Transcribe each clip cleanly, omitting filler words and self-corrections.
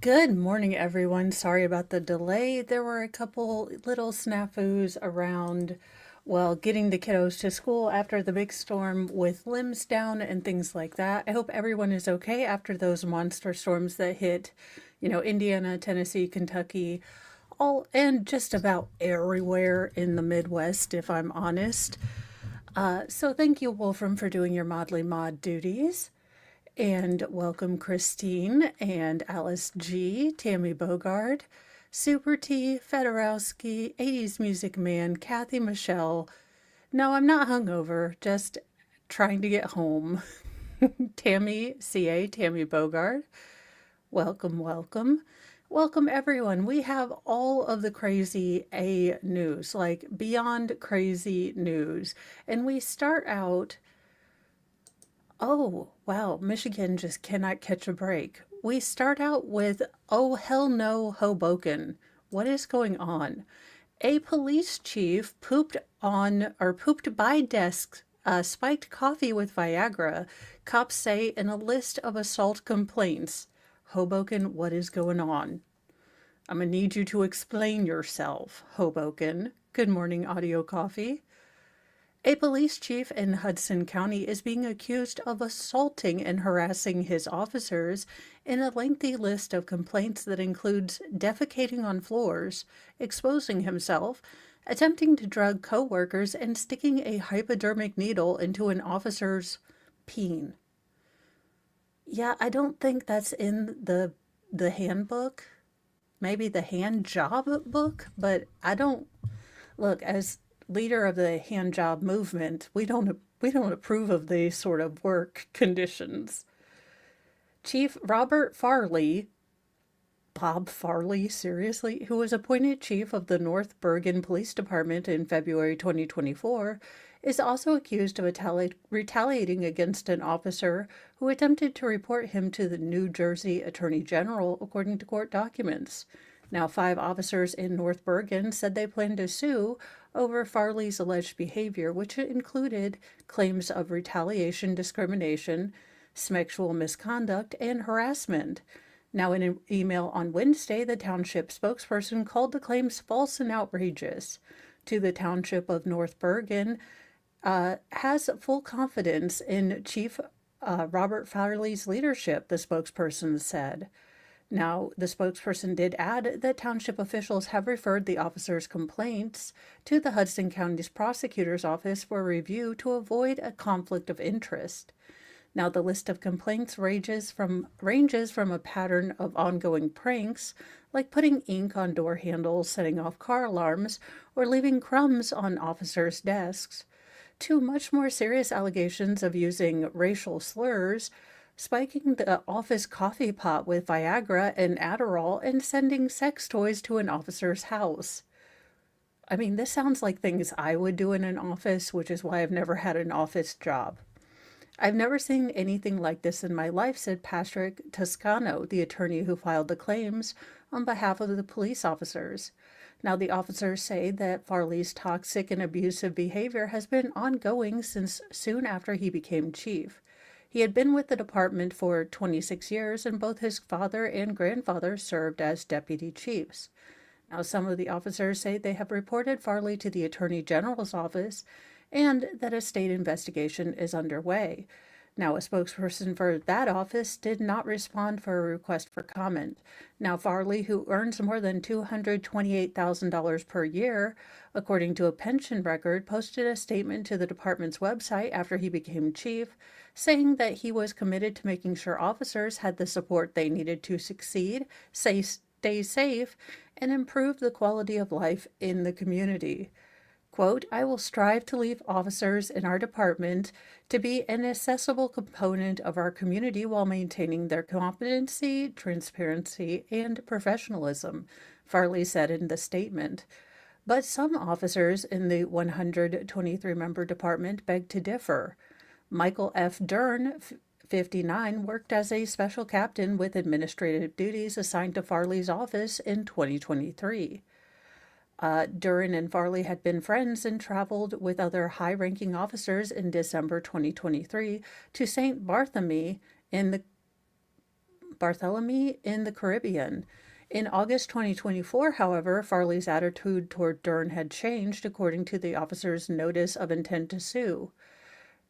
Good morning, everyone. Sorry about the delay. There were a couple little snafus around, well, getting the kiddos to school after the big storm with limbs down and things like that. I hope everyone is okay after those monster storms that hit, Indiana, Tennessee, Kentucky, all and just about everywhere in the Midwest, if I'm honest. So thank you, Wolfram, for doing your Modly Mod duties. And welcome Christine and Alice G, Tammy Bogard, Super T, Fedorowski, 80s Music Man, Kathy Michelle. No, I'm not hungover, just trying to get home. Tammy CA, Tammy Bogard. Welcome, welcome. Welcome everyone. We have all of the crazy A news, like beyond crazy news. And we start out. Oh, wow. Michigan just cannot catch a break. We start out with, oh, hell no, Hoboken. What is going on? A police chief pooped on or pooped by desks, spiked coffee with Viagra, cops say in a list of assault complaints. Hoboken, what is going on? I'm going to need you to explain yourself, Hoboken. Good morning, Audio Coffee. A police chief in Hudson County is being accused of assaulting and harassing his officers in a lengthy list of complaints that includes defecating on floors, exposing himself, attempting to drug coworkers, and sticking a hypodermic needle into an officer's peen. Yeah, I don't think that's in the handbook. Maybe the hand job book, but I don't look as leader of the hand job movement, we don't approve of these sort of work conditions. Chief Robert Farley, Bob Farley, seriously, who was appointed chief of the North Bergen Police Department in February 2024, is also accused of retaliating against an officer who attempted to report him to the New Jersey Attorney General, according to court documents. Now, 5 officers in North Bergen said they plan to sue over Farley's alleged behavior, which included claims of retaliation, discrimination, sexual misconduct, and harassment. Now, in an email on Wednesday, the township spokesperson called the claims false and outrageous. To the township of North Bergen, has full confidence in Chief Robert Farley's leadership, the spokesperson said. Now, the spokesperson did add that township officials have referred the officers' complaints to the Hudson County's prosecutor's office for review to avoid a conflict of interest. Now, the list of complaints ranges from a pattern of ongoing pranks, like putting ink on door handles, setting off car alarms, or leaving crumbs on officers' desks, to much more serious allegations of using racial slurs, spiking the office coffee pot with Viagra and Adderall, and sending sex toys to an officer's house. I mean, this sounds like things I would do in an office, which is why I've never had an office job. I've never seen anything like this in my life, said Patrick Toscano, the attorney who filed the claims on behalf of the police officers. Now, the officers say that Farley's toxic and abusive behavior has been ongoing since soon after he became chief. He had been with the department for 26 years, and both his father and grandfather served as deputy chiefs. Now, some of the officers say they have reported Farley to the Attorney General's office and that a state investigation is underway. Now, a spokesperson for that office did not respond for a request for comment. Now, Farley, who earns more than $228,000 per year, according to a pension record, posted a statement to the department's website after he became chief, saying that he was committed to making sure officers had the support they needed to succeed, stay safe, and improve the quality of life in the community. Quote, I will strive to leave officers in our department to be an accessible component of our community while maintaining their competency, transparency, and professionalism, Farley said in the statement. But some officers in the 123-member department beg to differ. Michael F. Dern, 59, worked as a special captain with administrative duties assigned to Farley's office in 2023. Duran and Farley had been friends and traveled with other high-ranking officers in December 2023 to St. Bartholomew in the Bartholomew in the Caribbean. In August 2024, however, Farley's attitude toward Dern had changed, according to the officer's notice of intent to sue.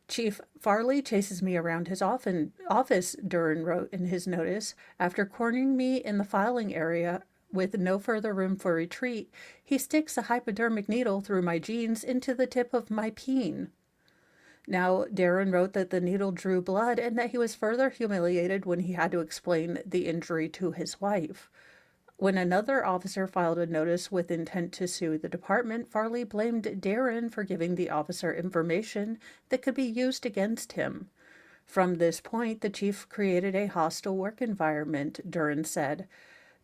Chief Farley chases me around his office, Dern wrote in his notice. After cornering me in the filing area with no further room for retreat, he sticks a hypodermic needle through my jeans into the tip of my peen. Now, Darren wrote that the needle drew blood and that he was further humiliated when he had to explain the injury to his wife. When another officer filed a notice with intent to sue the department, Farley blamed Darren for giving the officer information that could be used against him. From this point, the chief created a hostile work environment, Darren said.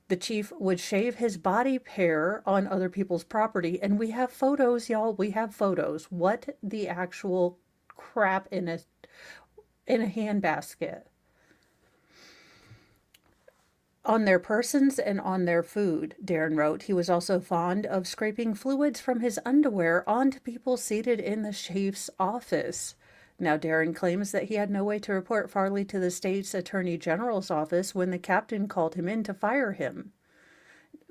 The chief would shave his body hair on other people's property, and we have photos, y'all. We have photos. What the actual crap in a handbasket? On their persons and on their food, Darren wrote. He was also fond of scraping fluids from his underwear onto people seated in the chief's office. Now, Darren claims that he had no way to report Farley to the state's attorney general's office when the captain called him in to fire him.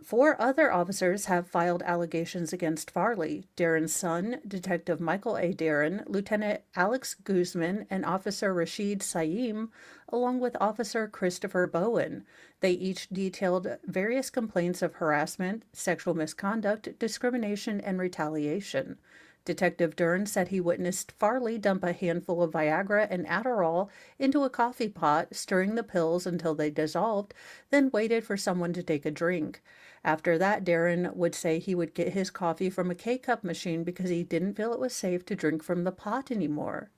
4 other officers have filed allegations against Farley: Darren's son, Detective Michael A. Darren, Lieutenant Alex Guzman, and Officer Rashid Saim, along with Officer Christopher Bowen. They each detailed various complaints of harassment, sexual misconduct, discrimination, and retaliation. Detective Dern said he witnessed Farley dump a handful of Viagra and Adderall into a coffee pot, stirring the pills until they dissolved, then waited for someone to take a drink. After that, Darren would say he would get his coffee from a K-cup machine because he didn't feel it was safe to drink from the pot anymore.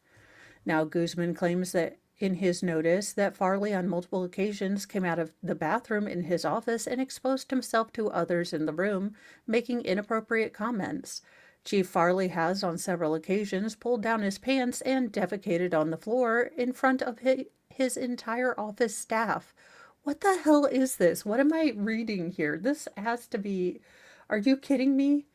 Now, Guzman claims that in his notice that Farley on multiple occasions came out of the bathroom in his office and exposed himself to others in the room, making inappropriate comments. Chief Farley has, on several occasions, pulled down his pants and defecated on the floor in front of his entire office staff. What the hell is this? What am I reading here? This has to be... Are you kidding me?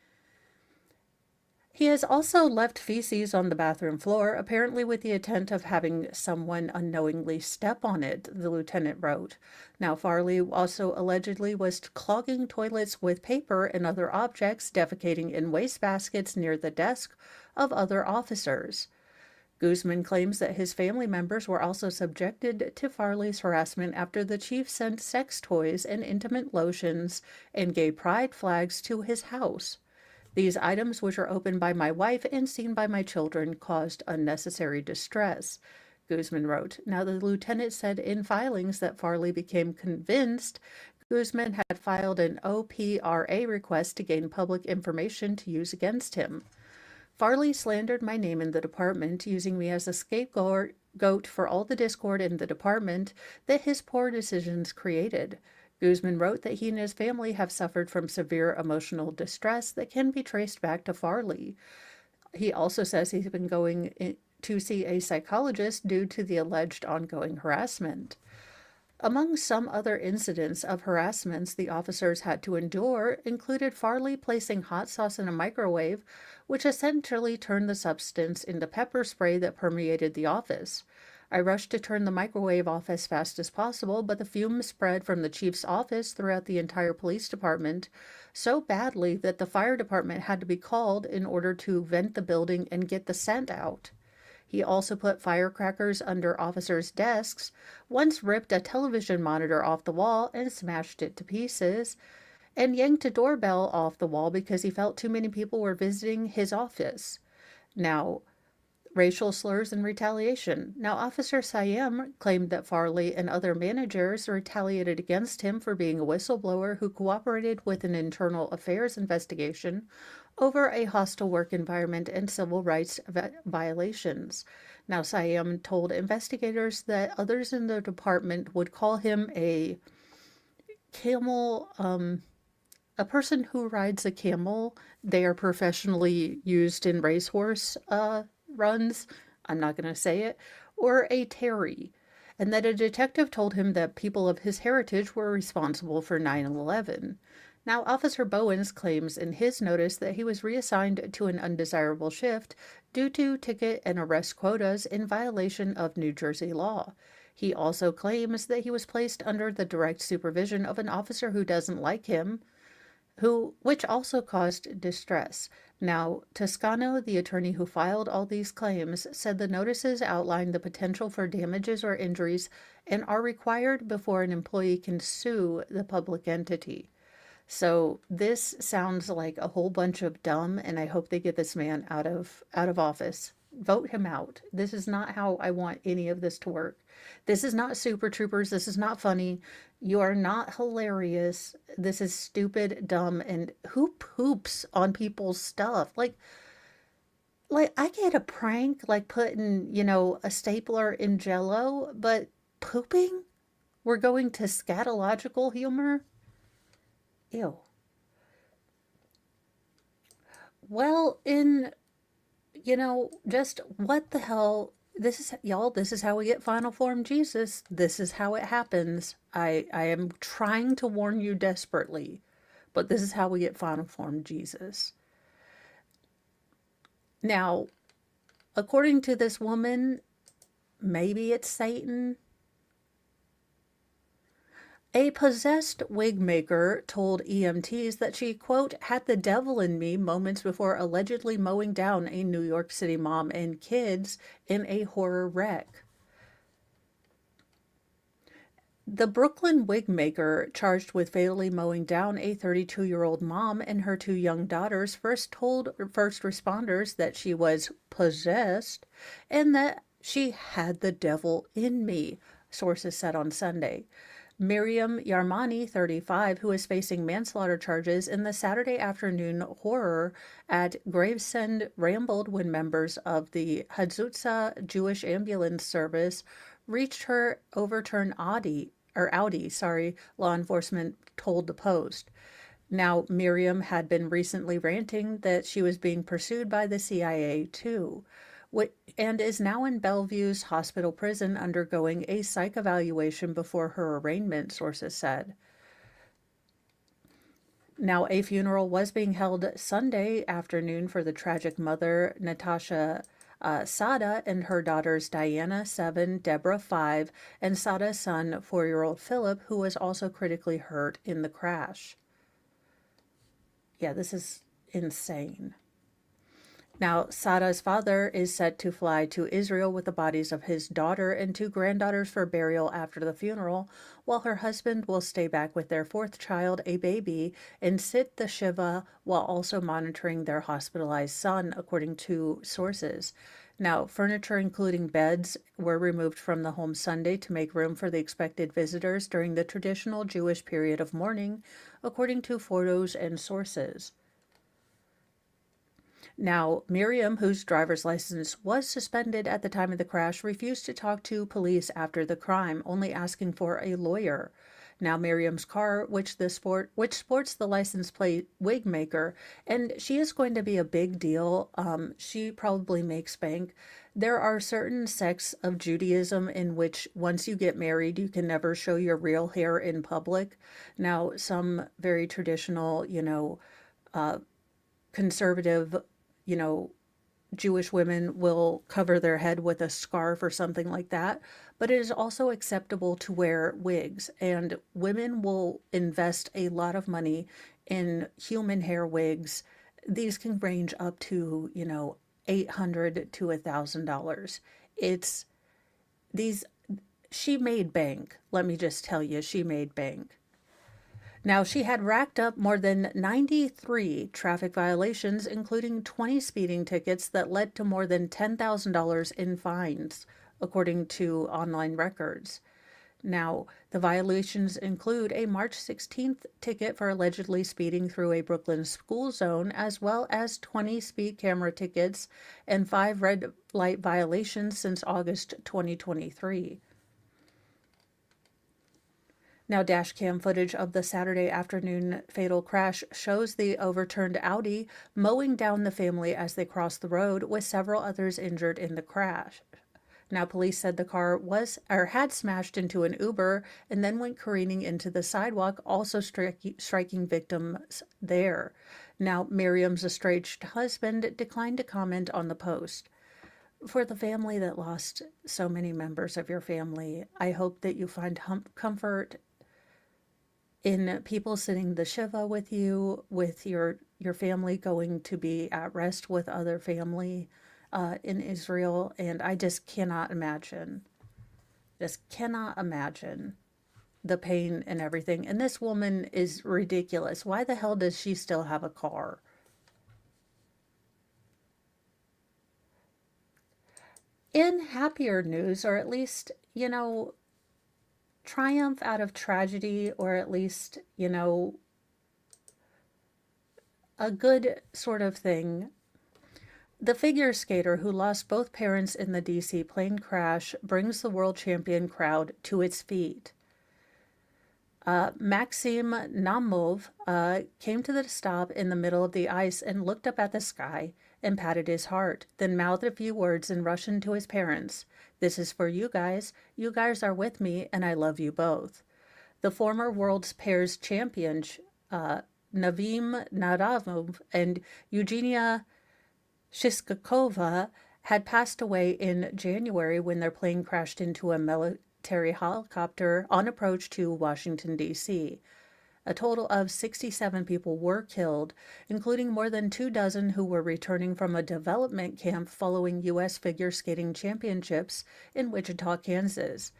He has also left feces on the bathroom floor, apparently with the intent of having someone unknowingly step on it, the lieutenant wrote. Now, Farley also allegedly was clogging toilets with paper and other objects, defecating in wastebaskets near the desk of other officers. Guzman claims that his family members were also subjected to Farley's harassment after the chief sent sex toys and intimate lotions and gay pride flags to his house. These items, which are opened by my wife and seen by my children, caused unnecessary distress, Guzman wrote. Now, the lieutenant said in filings that Farley became convinced Guzman had filed an OPRA request to gain public information to use against him. Farley slandered my name in the department, using me as a scapegoat for all the discord in the department that his poor decisions created. Guzman wrote that he and his family have suffered from severe emotional distress that can be traced back to Farley. He also says he's been going to see a psychologist due to the alleged ongoing harassment. Among some other incidents of harassments the officers had to endure included Farley placing hot sauce in a microwave, which essentially turned the substance into pepper spray that permeated the office. I rushed to turn the microwave off as fast as possible, but the fumes spread from the chief's office throughout the entire police department so badly that the fire department had to be called in order to vent the building and get the scent out. He also put firecrackers under officers' desks, once ripped a television monitor off the wall and smashed it to pieces, and yanked a doorbell off the wall because he felt too many people were visiting his office. Now, racial slurs and retaliation. Now, Officer Siam claimed that Farley and other managers retaliated against him for being a whistleblower who cooperated with an internal affairs investigation over a hostile work environment and civil rights violations. Now, Siam told investigators that others in the department would call him a camel, a person who rides a camel. They are professionally used in racehorse runs, I'm not going to say it, or a Terry, and that a detective told him that people of his heritage were responsible for 9/11. Now, Officer Bowens claims in his notice that he was reassigned to an undesirable shift due to ticket and arrest quotas in violation of New Jersey law. He also claims that he was placed under the direct supervision of an officer who doesn't like him, which also caused distress. Now, Toscano, the attorney who filed all these claims, said the notices outline the potential for damages or injuries and are required before an employee can sue the public entity. So this sounds like a whole bunch of dumb, and I hope they get this man out of office. Vote him out. This is not how I want any of this to work. This is not Super Troopers. This is not funny. You are not hilarious. This is stupid, dumb, and who poops on people's stuff? Like I get a prank like putting, a stapler in jello, but pooping? We're going to scatological humor? Ew. Well, just what the hell? This is, y'all, this is how we get final form Jesus. This is how it happens. I am trying to warn you desperately, but this is how we get final form Jesus. Now, according to this woman, maybe it's Satan. A possessed wig maker told EMTs that she, quote, had the devil in me moments before allegedly mowing down a New York City mom and kids in a horror wreck. The Brooklyn wig maker, charged with fatally mowing down a 32-year-old mom and her two young daughters, first told first responders that she was possessed and that she had the devil in me, sources said on Sunday. Miriam Yarmani, 35, who is facing manslaughter charges in the Saturday afternoon horror at Gravesend, rambled when members of the Hadzutsa Jewish ambulance service reached her overturned Audi, law enforcement told the Post. Now, Miriam had been recently ranting that she was being pursued by the CIA, too, and is now in Bellevue's hospital prison undergoing a psych evaluation before her arraignment, sources said. Now, a funeral was being held Sunday afternoon for the tragic mother, Natasha Sada, and her daughters Diana, 7, Deborah, 5, and Sada's son, 4-year-old Philip, who was also critically hurt in the crash. Yeah, this is insane. Now, Sada's father is set to fly to Israel with the bodies of his daughter and two granddaughters for burial after the funeral, while her husband will stay back with their fourth child, a baby, and sit the Shiva while also monitoring their hospitalized son, according to sources. Now, furniture, including beds, were removed from the home Sunday to make room for the expected visitors during the traditional Jewish period of mourning, according to photos and sources. Now, Miriam, whose driver's license was suspended at the time of the crash, refused to talk to police after the crime, only asking for a lawyer. Now, Miriam's car, which sports the license plate wig maker, and she is going to be a big deal. She probably makes bank. There are certain sects of Judaism in which once you get married, you can never show your real hair in public. Now, some very traditional, conservative, Jewish women will cover their head with a scarf or something like that, but it is also acceptable to wear wigs, and women will invest a lot of money in human hair wigs. These can range up to, $800 to $1,000. It's these, she made bank. Let me just tell you, she made bank. Now, she had racked up more than 93 traffic violations, including 20 speeding tickets that led to more than $10,000 in fines, according to online records. Now, the violations include a March 16th ticket for allegedly speeding through a Brooklyn school zone, as well as 20 speed camera tickets and 5 red light violations since August 2023. Now, dash cam footage of the Saturday afternoon fatal crash shows the overturned Audi mowing down the family as they crossed the road, with several others injured in the crash. Now, police said the car had smashed into an Uber and then went careening into the sidewalk, also striking victims there. Now, Miriam's estranged husband declined to comment on the post. For the family that lost so many members of your family, I hope that you find comfort in people sitting the Shiva with you, with your family going to be at rest with other family in Israel. And I just cannot imagine the pain and everything. And this woman is ridiculous. Why the hell does she still have a car? In happier news, or at least, triumph out of tragedy, or at least, a good sort of thing. The figure skater who lost both parents in the DC plane crash brings the world champion crowd to its feet. Maxim Namov came to the stop in the middle of the ice and looked up at the sky and patted his heart, then mouthed a few words in Russian to his parents. This is for you guys. You guys are with me, and I love you both. The former world's pairs champion, Navim Naravov and Eugenia Shishkakova, had passed away in January when their plane crashed into a military helicopter on approach to Washington, D.C. A total of 67 people were killed, including more than 24 who were returning from a development camp following U.S. figure skating championships in Wichita, Kansas.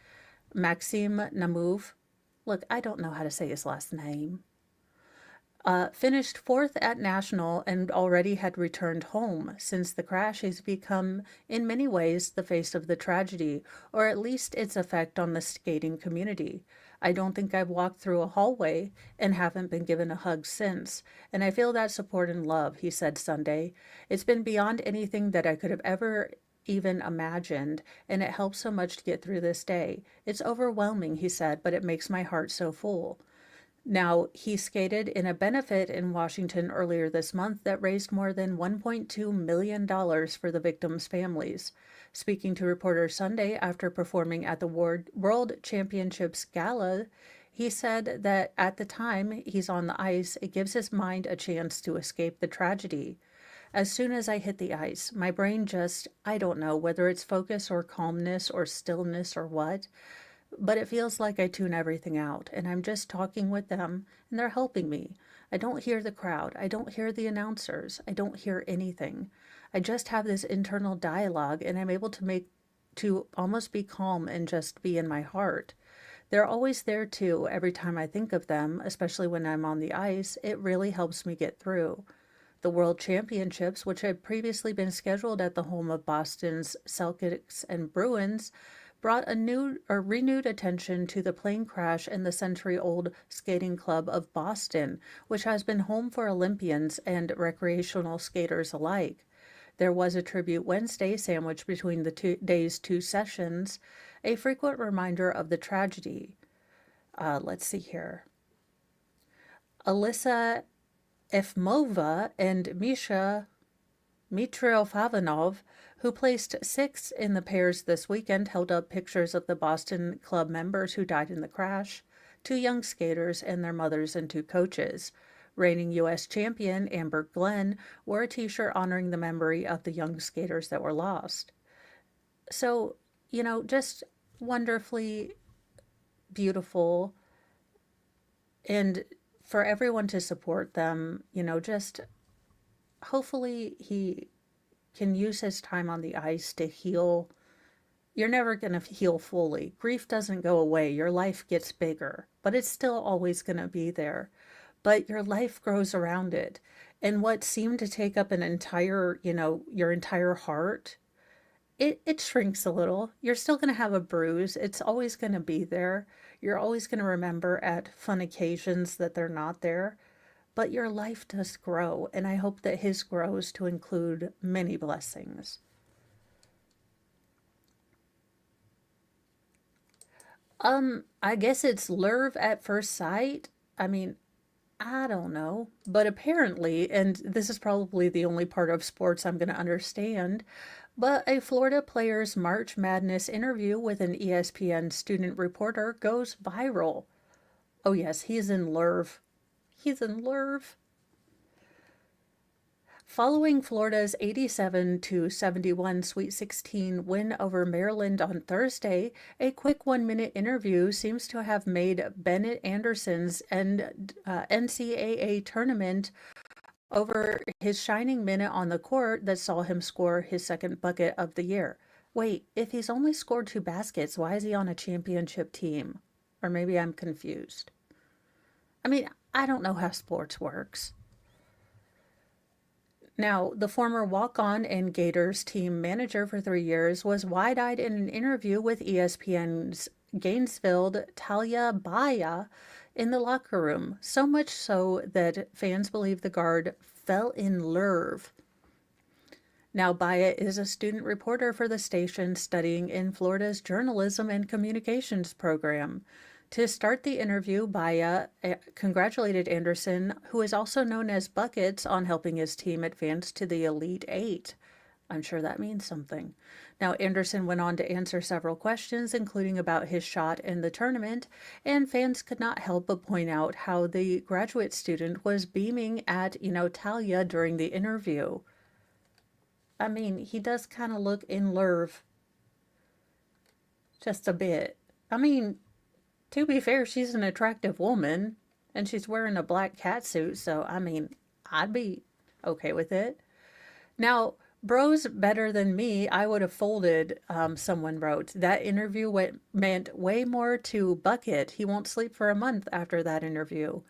Maxim Namov, look, I don't know how to say his last name, finished fourth at National and already had returned home. Since the crash, he's become, in many ways, the face of the tragedy, or at least its effect on the skating community. I don't think I've walked through a hallway and haven't been given a hug since, and I feel that support and love, he said Sunday. It's been beyond anything that I could have ever even imagined, and it helps so much to get through this day. It's overwhelming, he said, but it makes my heart so full. Now, he skated in a benefit in Washington earlier this month that raised more than $1.2 million for the victims' families. Speaking to reporters Sunday after performing at the World Championships Gala, he said that at the time he's on the ice, it gives his mind a chance to escape the tragedy. As soon as I hit the ice, my brain just, I don't know whether it's focus or calmness or stillness or what, but it feels like I tune everything out and I'm just talking with them and they're helping me. I don't hear the crowd. I don't hear the announcers. I don't hear anything. I just have this internal dialogue and I'm able to almost be calm and just be in my heart. They're always there too. Every time I think of them, especially when I'm on the ice, it really helps me get through. The World Championships, which had previously been scheduled at the home of Boston's Celtics and Bruins, brought a new or renewed attention to the plane crash in the century-old skating club of Boston, which has been home for Olympians and recreational skaters alike. There was a tribute Wednesday sandwiched between the day's two sessions, a frequent reminder of the tragedy. Let's see here. Alyssa Efmova and Misha Mitrofanov, who placed sixth in the pairs this weekend, held up pictures of the Boston club members who died in the crash, two young skaters and their mothers and two coaches. Reigning U.S. champion Amber Glenn wore a t-shirt honoring the memory of the young skaters that were lost. So, just wonderfully beautiful, and for everyone to support them, just hopefully he can use his time on the ice to heal. You're never going to heal fully. Grief doesn't go away. Your life gets bigger, but it's still always going to be there. But your life grows around it. And what seemed to take up an entire, your entire heart, it shrinks a little. You're still going to have a bruise. It's always going to be there. You're always going to remember at fun occasions that they're not there. But your life does grow, and I hope that his grows to include many blessings. I guess it's Lerv at first sight. I mean, I don't know. But apparently, and this is probably the only part of sports I'm going to understand, but a Florida player's March Madness interview with an ESPN student reporter goes viral. Oh, yes, he's in Lerv. He's in Lerv. Following Florida's 87-71 Sweet 16 win over Maryland on Thursday, a quick 1-minute interview seems to have made Bennett Anderson's NCAA tournament over his shining minute on the court that saw him score his second bucket of the year. Wait, if he's only scored 2 baskets, why is he on a championship team? Or maybe I'm confused. I mean, I don't know how sports works. Now, the former walk-on and Gators team manager for 3 years was wide-eyed in an interview with ESPN's Gainesville Talia Baya in the locker room, so much so that fans believe the guard fell in love. Now, Baya is a student reporter for the station studying in Florida's journalism and communications program. To start the interview, Baya congratulated Anderson, who is also known as Buckets, on helping his team advance to the Elite Eight. I'm sure that means something. Now, Anderson went on to answer several questions, including about his shot in the tournament, and fans could not help but point out how the graduate student was beaming at, Talia during the interview. I mean, he does kind of look in love just a bit. I mean, to be fair, she's an attractive woman, and she's wearing a black catsuit, so, I mean, I'd be okay with it. Now, bro's better than me, I would have folded, someone wrote. That interview meant way more to Bucket. He won't sleep for a month after that interview.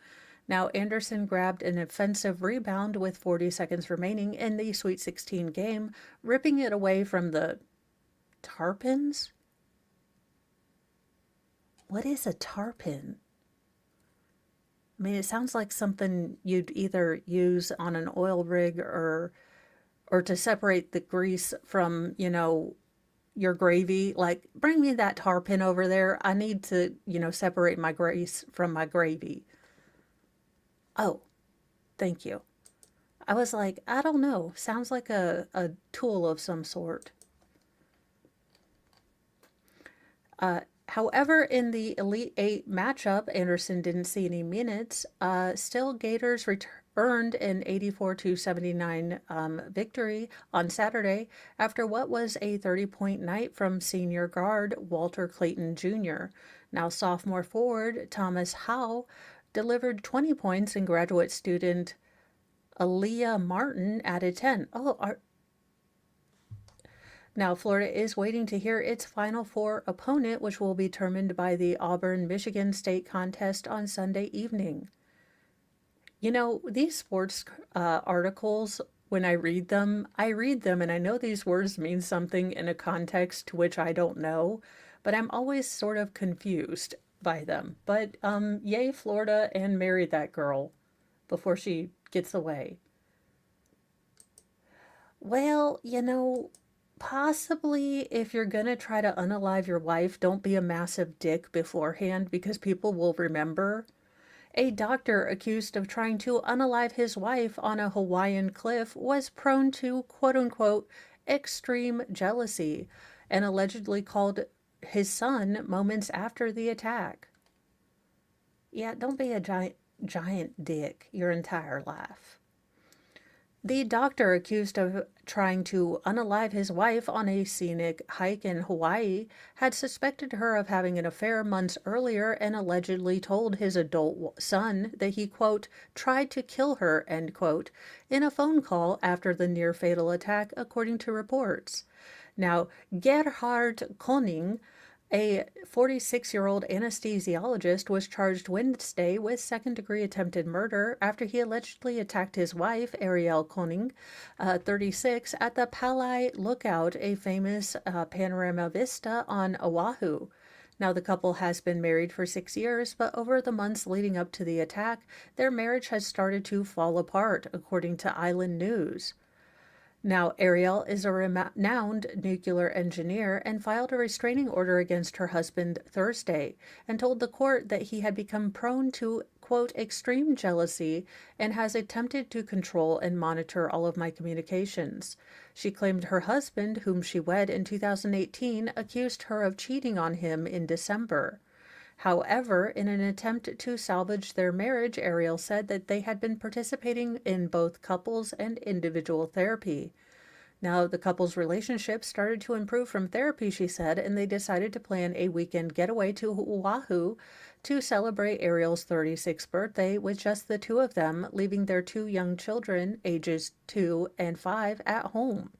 Now, Anderson grabbed an offensive rebound with 40 seconds remaining in the Sweet 16 game, ripping it away from the Tarpons? What is a tarpon? I mean, it sounds like something you'd either use on an oil rig or to separate the grease from, your gravy. Like, bring me that tarpon over there. I need to, separate my grease from my gravy. Oh, thank you. I was like, I don't know. Sounds like a tool of some sort. However, in the Elite Eight matchup, Anderson didn't see any minutes. Still, Gators earned an 84-79 victory on Saturday after what was a 30-point night from senior guard Walter Clayton Jr. Now, sophomore forward Thomas Howe delivered 20 points, and graduate student Aaliyah Martin added 10. Now, Florida is waiting to hear its Final Four opponent, which will be determined by the Auburn-Michigan State contest on Sunday evening. These sports articles, when I read them and I know these words mean something in a context to which I don't know, but I'm always sort of confused by them. But yay, Florida, and marry that girl before she gets away. Well, possibly if you're going to try to unalive your wife, don't be a massive dick beforehand because people will remember. A doctor accused of trying to unalive his wife on a Hawaiian cliff was prone to quote-unquote extreme jealousy and allegedly called his son moments after the attack. Yeah, don't be a giant dick your entire life. The doctor accused of trying to unalive his wife on a scenic hike in Hawaii had suspected her of having an affair months earlier and allegedly told his adult son that he, quote, tried to kill her, end quote, in a phone call after the near-fatal attack, according to reports. Now, Gerhard Koning, a 46-year-old anesthesiologist, was charged Wednesday with second-degree attempted murder after he allegedly attacked his wife, Ariel Koning, 36, at the Palai Lookout, a famous panorama vista on Oahu. Now, the couple has been married for 6 years, but over the months leading up to the attack, their marriage has started to fall apart, according to Island News. Now, Ariel is a renowned nuclear engineer and filed a restraining order against her husband Thursday and told the court that he had become prone to, quote, extreme jealousy and has attempted to control and monitor all of my communications. She claimed her husband, whom she wed in 2018, accused her of cheating on him in December. However, in an attempt to salvage their marriage, Ariel said that they had been participating in both couples and individual therapy. Now, the couple's relationship started to improve from therapy, she said, and they decided to plan a weekend getaway to Oahu to celebrate Ariel's 36th birthday with just the two of them, leaving their two young children, ages 2 and 5, at home.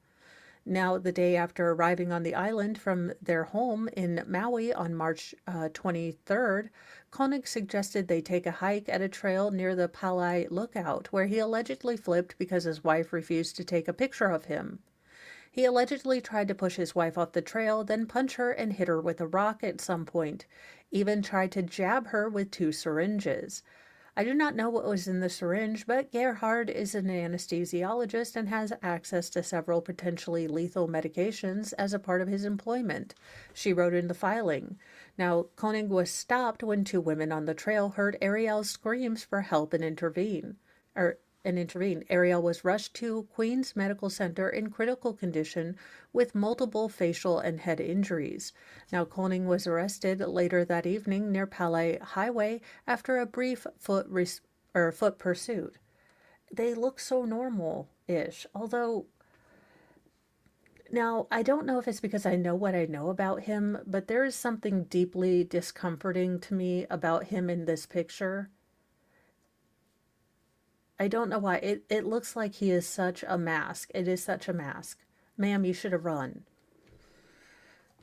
Now, the day after arriving on the island from their home in Maui on March 23rd, Koenig suggested they take a hike at a trail near the Palai Lookout, where he allegedly flipped because his wife refused to take a picture of him. He allegedly tried to push his wife off the trail, then punch her and hit her with a rock at some point, even tried to jab her with 2 syringes. I do not know what was in the syringe, but Gerhard is an anesthesiologist and has access to several potentially lethal medications as a part of his employment, she wrote in the filing. Now, Koenig was stopped when 2 women on the trail heard Ariel's screams for help and intervened. Ariel was rushed to Queens Medical Center in critical condition with multiple facial and head injuries. Now, Koenig was arrested later that evening near Palais Highway after a brief foot pursuit. They look so normal-ish, although now I don't know if it's because I know what I know about him, but there is something deeply discomforting to me about him in this picture. I don't know why. It looks like he is such a mask. It is such a mask. Ma'am, you should have run.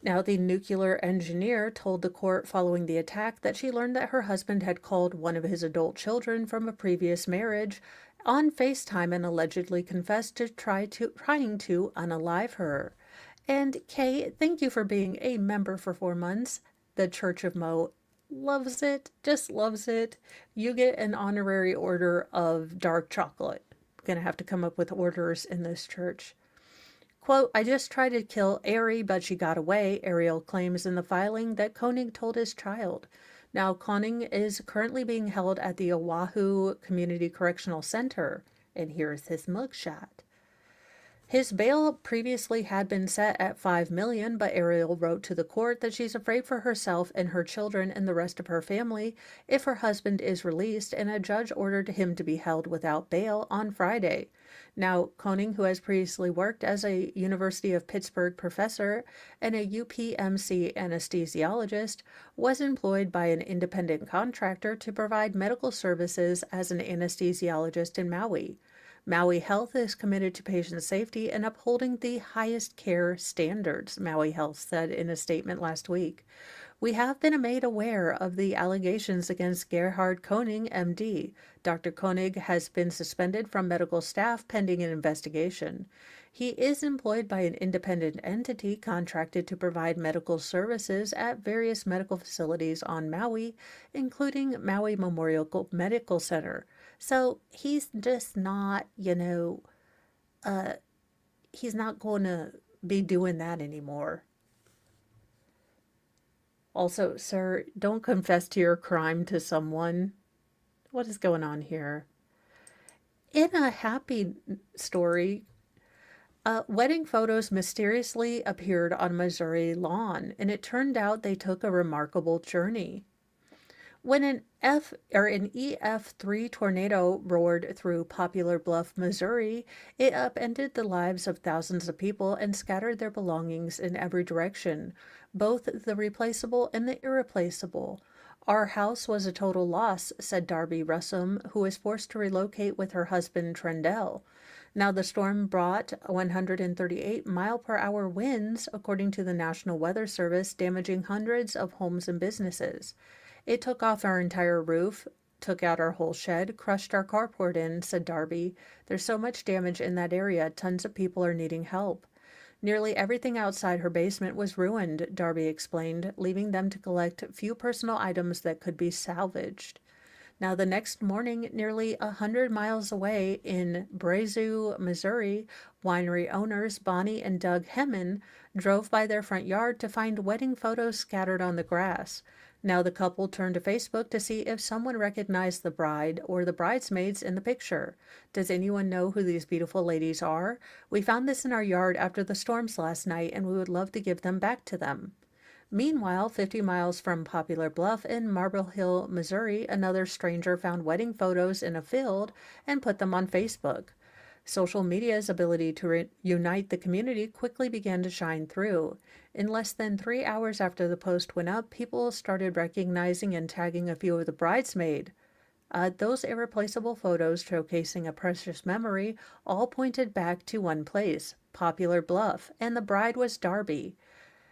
Now, the nuclear engineer told the court following the attack that she learned that her husband had called one of his adult children from a previous marriage on FaceTime and allegedly confessed to trying to unalive her. And Kay, thank you for being a member for 4 months. The Church of Mo loves it, just loves it. You get an honorary order of dark chocolate. I'm gonna have to come up with orders in this church. Quote, I just tried to kill Ari, but she got away, Ariel claims in the filing that Koenig told his child. Now, Koenig is currently being held at the Oahu Community Correctional Center, and here's his mugshot. His bail previously had been set at $5 million, but Ariel wrote to the court that she's afraid for herself and her children and the rest of her family if her husband is released, and a judge ordered him to be held without bail on Friday. Now, Koenig, who has previously worked as a University of Pittsburgh professor and a UPMC anesthesiologist, was employed by an independent contractor to provide medical services as an anesthesiologist in Maui. Maui Health is committed to patient safety and upholding the highest care standards, Maui Health said in a statement last week. We have been made aware of the allegations against Gerhard Koenig, MD. Dr. Koenig has been suspended from medical staff pending an investigation. He is employed by an independent entity contracted to provide medical services at various medical facilities on Maui, including Maui Memorial Medical Center. So he's just not, he's not going to be doing that anymore. Also, sir, don't confess to your crime to someone. What is going on here? In a happy story, wedding photos mysteriously appeared on Missouri lawn, and it turned out they took a remarkable journey. When an EF3 tornado roared through Poplar Bluff, Missouri, it upended the lives of thousands of people and scattered their belongings in every direction, both the replaceable and the irreplaceable. Our house was a total loss, said Darby Russum, who was forced to relocate with her husband Trendell. Now, the storm brought 138-mile-per-hour winds, according to the National Weather Service, damaging hundreds of homes and businesses. It took off our entire roof, took out our whole shed, crushed our carport in, said Darby. There's so much damage in that area, tons of people are needing help. Nearly everything outside her basement was ruined, Darby explained, leaving them to collect few personal items that could be salvaged. Now, the next morning, nearly 100 miles away in Brazu, Missouri, winery owners Bonnie and Doug Hemmen drove by their front yard to find wedding photos scattered on the grass. Now the couple turned to Facebook to see if someone recognized the bride or the bridesmaids in the picture. Does anyone know who these beautiful ladies are? We found this in our yard after the storms last night, and we would love to give them back to them. Meanwhile, 50 miles from Poplar Bluff in Marble Hill, Missouri, another stranger found wedding photos in a field and put them on Facebook. Social media's ability to unite the community quickly began to shine through. In less than 3 hours after the post went up, people started recognizing and tagging a few of the bridesmaids. Those irreplaceable photos showcasing a precious memory all pointed back to one place, Poplar Bluff, and the bride was Darby.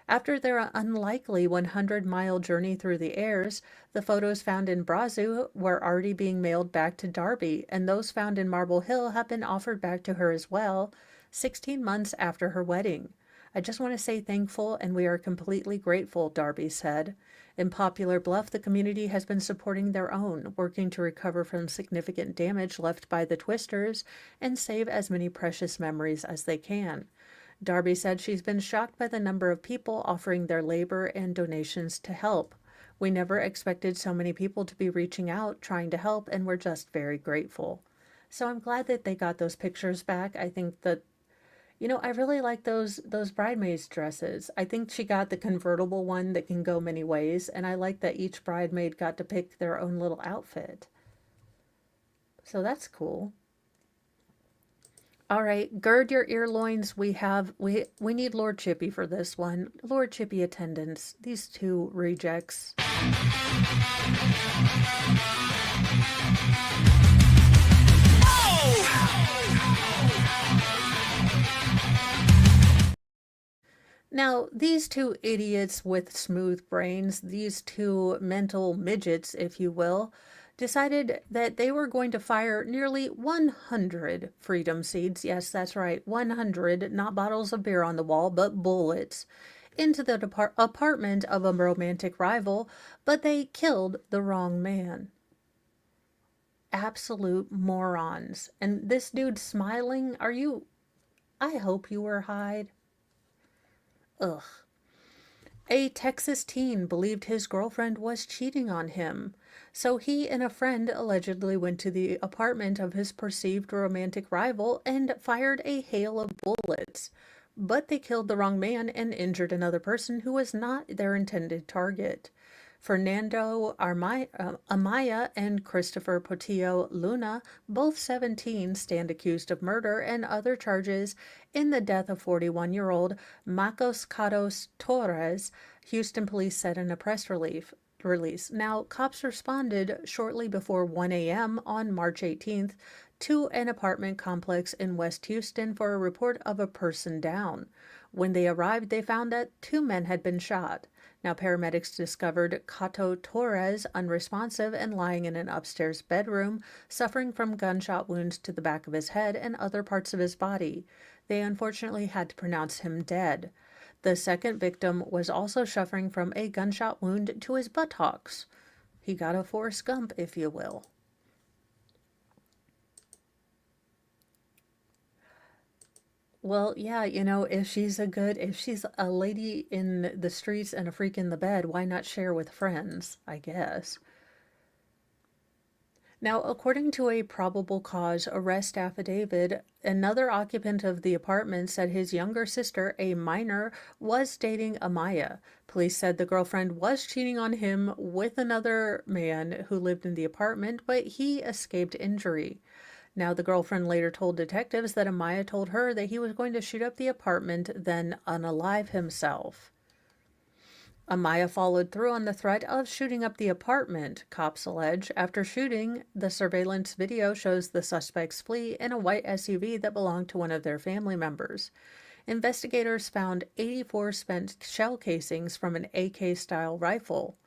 After their unlikely 100-mile journey through the airs, the photos found in Brazil were already being mailed back to Darby, and those found in Marble Hill have been offered back to her as well, 16 months after her wedding. I just want to say thankful, and we are completely grateful, Darby said. In Poplar Bluff, the community has been supporting their own, working to recover from significant damage left by the twisters and save as many precious memories as they can. Darby said she's been shocked by the number of people offering their labor and donations to help. We never expected so many people to be reaching out, trying to help, and we're just very grateful. So I'm glad that they got those pictures back. I think that, I really like those bridesmaids dresses. I think she got the convertible one that can go many ways, and I like that each bridesmaid got to pick their own little outfit. So that's cool. All right, gird your earloins. We need Lord Chippy for this one. Lord Chippy attendance. These two rejects. Now, these two idiots with smooth brains, these two mental midgets, if you will, decided that they were going to fire nearly 100 freedom seeds. Yes, that's right, 100, not bottles of beer on the wall, but bullets, into the apartment of a romantic rival, but they killed the wrong man. Absolute morons. And this dude smiling, I hope you were Hyde. Ugh. A Texas teen believed his girlfriend was cheating on him, so he and a friend allegedly went to the apartment of his perceived romantic rival and fired a hail of bullets. But they killed the wrong man and injured another person who was not their intended target. Fernando Amaya and Christopher Portillo Luna, both 17, stand accused of murder and other charges in the death of 41-year-old Marcos Catos Torres, Houston police said in a press release. Now, cops responded shortly before 1 a.m. on March 18th to an apartment complex in West Houston for a report of a person down. When they arrived, they found that 2 men had been shot. Now, paramedics discovered Cato Torres unresponsive and lying in an upstairs bedroom, suffering from gunshot wounds to the back of his head and other parts of his body. They unfortunately had to pronounce him dead. The second victim was also suffering from a gunshot wound to his buttocks. He got a Forrest Gump, if you will. Well, yeah, if she's a lady in the streets and a freak in the bed, why not share with friends, I guess. Now, according to a probable cause arrest affidavit, another occupant of the apartment said his younger sister, a minor, was dating Amaya. Police said the girlfriend was cheating on him with another man who lived in the apartment, but he escaped injury. Now, the girlfriend later told detectives that Amaya told her that he was going to shoot up the apartment, then unalive himself. Amaya followed through on the threat of shooting up the apartment, cops allege. After shooting, the surveillance video shows the suspects flee in a white SUV that belonged to one of their family members. Investigators found 84 spent shell casings from an AK-style rifle.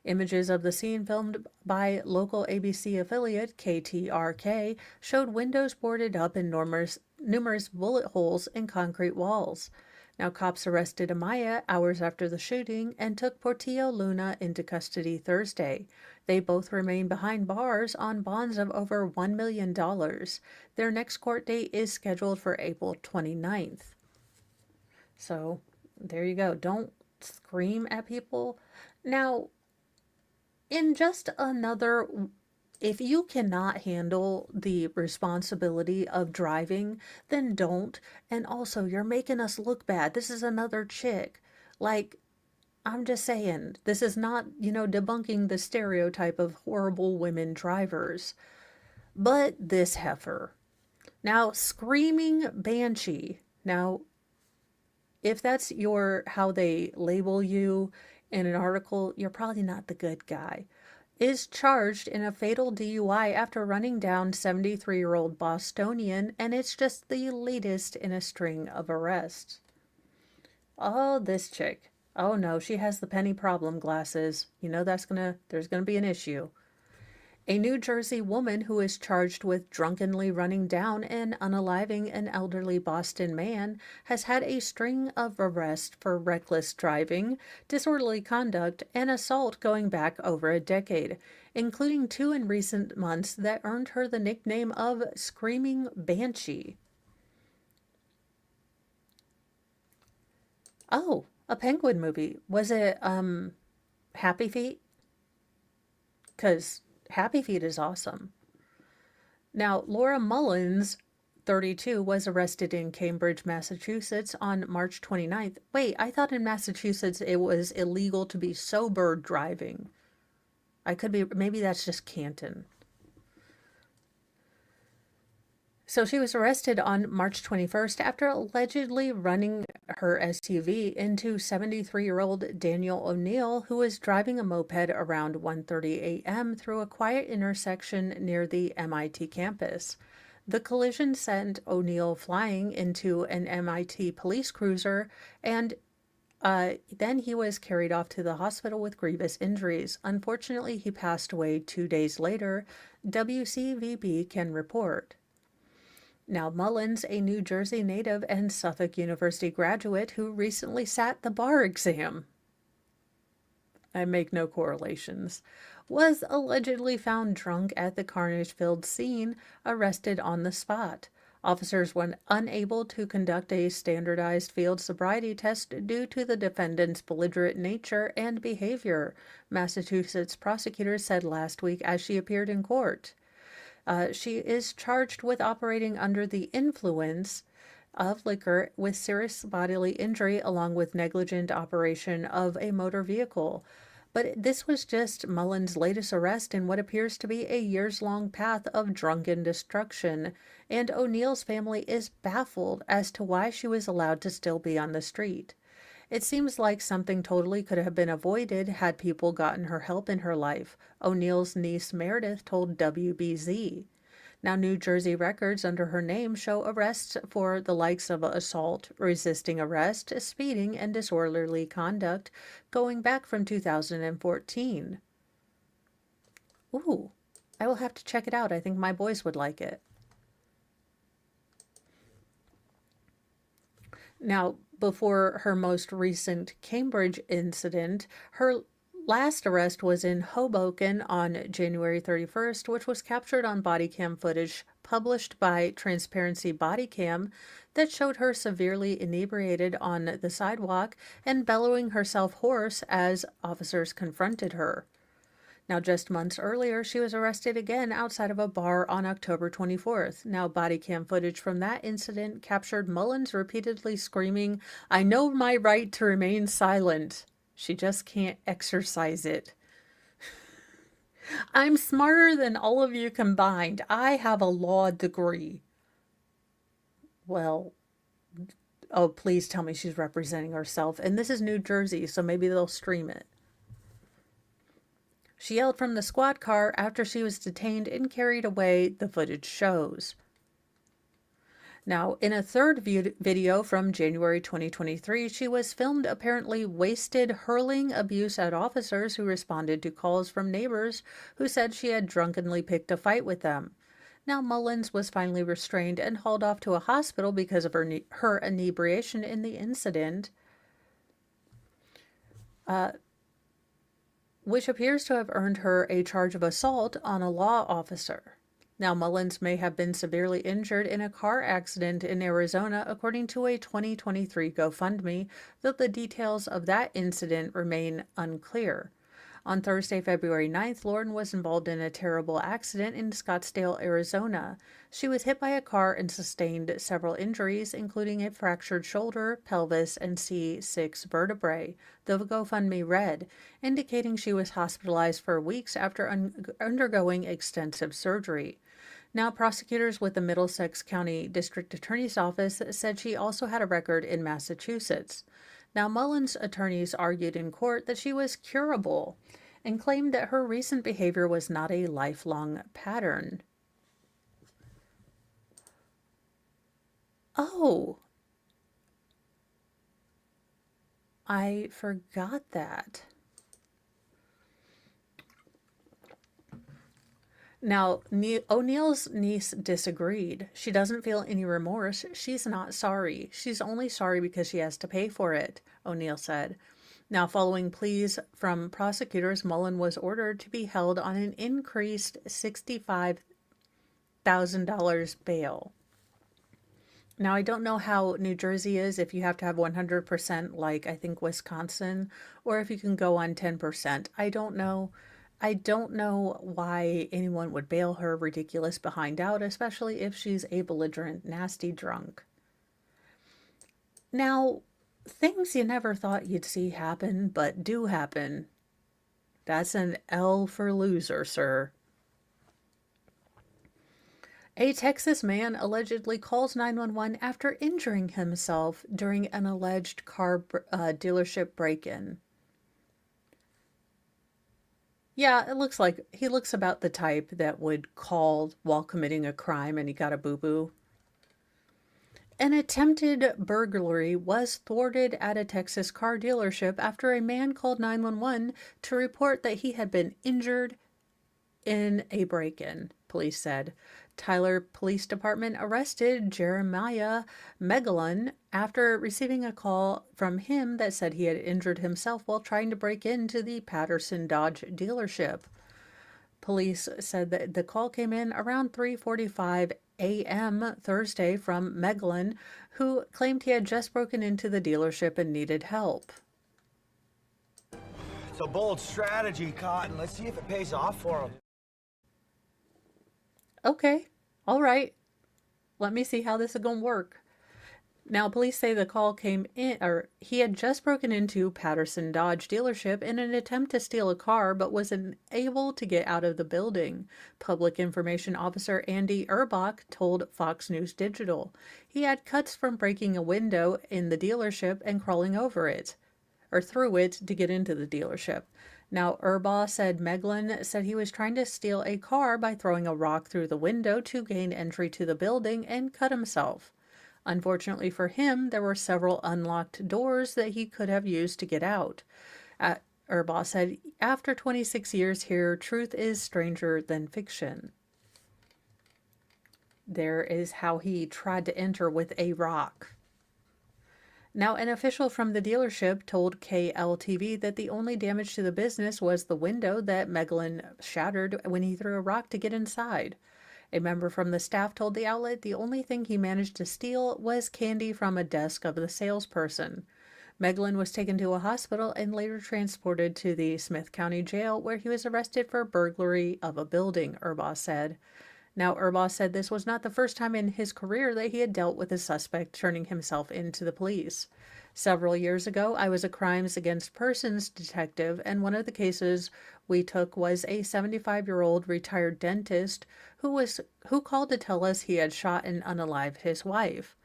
Images of the scene filmed by local ABC affiliate KTRK showed windows boarded up and numerous bullet holes in concrete walls. Now, cops arrested Amaya hours after the shooting and took Portillo Luna into custody Thursday. They both remain behind bars on bonds of over $1 million. Their next court date is scheduled for April 29th. So, there you go. Don't scream at people. Now, in just another, if you cannot handle the responsibility of driving, then don't. And also, you're making us look bad. This is another chick. Like, I'm just saying, this is not, debunking the stereotype of horrible women drivers, but this heifer. Now, screaming banshee. Now, if that's how they label you in an article, you're probably not the good guy. Is charged in a fatal DUI after running down 73-year-old Bostonian, and it's just the latest in a string of arrests. Oh, this chick. Oh no, she has the penny problem glasses. There's gonna be an issue. A New Jersey woman who is charged with drunkenly running down and unaliving an elderly Boston man has had a string of arrests for reckless driving, disorderly conduct, and assault going back over a decade, including 2 in recent months that earned her the nickname of Screaming Banshee. Oh, a Penguin movie. Was it Happy Feet? Because Happy Feet is awesome. Now, Laura Mullins, 32, was arrested in Cambridge, Massachusetts on March 29th. Wait, I thought in Massachusetts it was illegal to be sober driving. I could be, maybe that's just Canton. So she was arrested on March 21st after allegedly running her SUV into 73-year-old Daniel O'Neill, who was driving a moped around 1:30 a.m. through a quiet intersection near the MIT campus. The collision sent O'Neill flying into an MIT police cruiser, and then he was carried off to the hospital with grievous injuries. Unfortunately, he passed away 2 days later, WCVB can report. Now, Mullins, a New Jersey native and Suffolk University graduate who recently sat the bar exam, I make no correlations, was allegedly found drunk at the carnage-filled scene, arrested on the spot. Officers were unable to conduct a standardized field sobriety test due to the defendant's belligerent nature and behavior, Massachusetts prosecutors said last week as she appeared in court. She is charged with operating under the influence of liquor with serious bodily injury along with negligent operation of a motor vehicle. But this was just Mullins' latest arrest in what appears to be a years-long path of drunken destruction, and O'Neill's family is baffled as to why she was allowed to still be on the street. It seems like something totally could have been avoided had people gotten her help in her life, O'Neill's niece Meredith told WBZ. Now, New Jersey records under her name show arrests for the likes of assault, resisting arrest, speeding, and disorderly conduct going back from 2014. Ooh, I will have to check it out. I think my boys would like it. Now, before her most recent Cambridge incident, her last arrest was in Hoboken on January 31st, which was captured on body cam footage published by Transparency Bodycam that showed her severely inebriated on the sidewalk and bellowing herself hoarse as officers confronted her. Now, just months earlier, she was arrested again outside of a bar on October 24th. Now, body cam footage from that incident captured Mullins repeatedly screaming, "I know my right to remain silent. She just can't exercise it. I'm smarter than all of you combined. I have a law degree." Well, oh, please tell me she's representing herself. And this is New Jersey, so maybe they'll stream it. She yelled from the squad car after she was detained and carried away, the footage shows. Now, in a third video from January 2023, she was filmed apparently wasted hurling abuse at officers who responded to calls from neighbors who said she had drunkenly picked a fight with them. Now, Mullins was finally restrained and hauled off to a hospital because of her inebriation in the incident, which appears to have earned her a charge of assault on a law officer. Now, Mullins may have been severely injured in a car accident in Arizona, according to a 2023 GoFundMe, though the details of that incident remain unclear. On Thursday, February 9th, Lauren was involved in a terrible accident in Scottsdale, Arizona. She was hit by a car and sustained several injuries, including a fractured shoulder, pelvis, and C6 vertebrae, the GoFundMe read, indicating she was hospitalized for weeks after undergoing extensive surgery. Now, prosecutors with the Middlesex County District Attorney's Office said she also had a record in Massachusetts. Now, Mullen's attorneys argued in court that she was curable and claimed that her recent behavior was not a lifelong pattern. Oh, I forgot that. Now, O'Neill's niece disagreed. She doesn't feel any remorse. She's not sorry. She's only sorry because she has to pay for it, O'Neill said. Now, following pleas from prosecutors, Mullen was ordered to be held on an increased $65,000 bail. Now, I don't know how New Jersey is, if you have to have 100% like I think Wisconsin, or if you can go on 10%. I don't know. I don't know why anyone would bail her ridiculous behind out, especially if she's a belligerent, nasty drunk. Now, things you never thought you'd see happen, but do happen. That's an L for loser, sir. A Texas man allegedly calls 911 after injuring himself during an alleged car dealership break-in. Yeah, it looks like he looks about the type that would call while committing a crime and he got a boo-boo. An attempted burglary was thwarted at a Texas car dealership after a man called 911 to report that he had been injured in a break-in, police said. Tyler Police Department arrested Jeremiah Megalon after receiving a call from him that said he had injured himself while trying to break into the Patterson Dodge dealership. Police said that the call came in around 3:45 a.m. Thursday from Megalon, who claimed he had just broken into the dealership and needed help. It's a bold strategy, Cotton. Let's see if it pays off for him. Okay, all right. Let me see how this is going to work. Now, police say the call came in, or he had just broken into Patterson Dodge dealership in an attempt to steal a car, but was unable to get out of the building. Public Information Officer Andy Urbach told Fox News Digital. He had cuts from breaking a window in the dealership and crawling over it, or through it to get into the dealership. Now, Urbaugh said Meglin said he was trying to steal a car by throwing a rock through the window to gain entry to the building and cut himself. Unfortunately for him, there were several unlocked doors that he could have used to get out. Urbaugh said, after 26 years here, truth is stranger than fiction. There is how he tried to enter with a rock. Now, an official from the dealership told KLTV that the only damage to the business was the window that Megalon shattered when he threw a rock to get inside. A member from the staff told the outlet the only thing he managed to steal was candy from a desk of the salesperson. Megalon was taken to a hospital and later transported to the Smith County Jail, where he was arrested for burglary of a building, Urbaugh said. Now, Urbaugh said this was not the first time in his career that he had dealt with a suspect turning himself into the police. Several years ago, I was a crimes against persons detective, and one of the cases we took was a 75-year-old retired dentist who called to tell us he had shot and unalived his wife.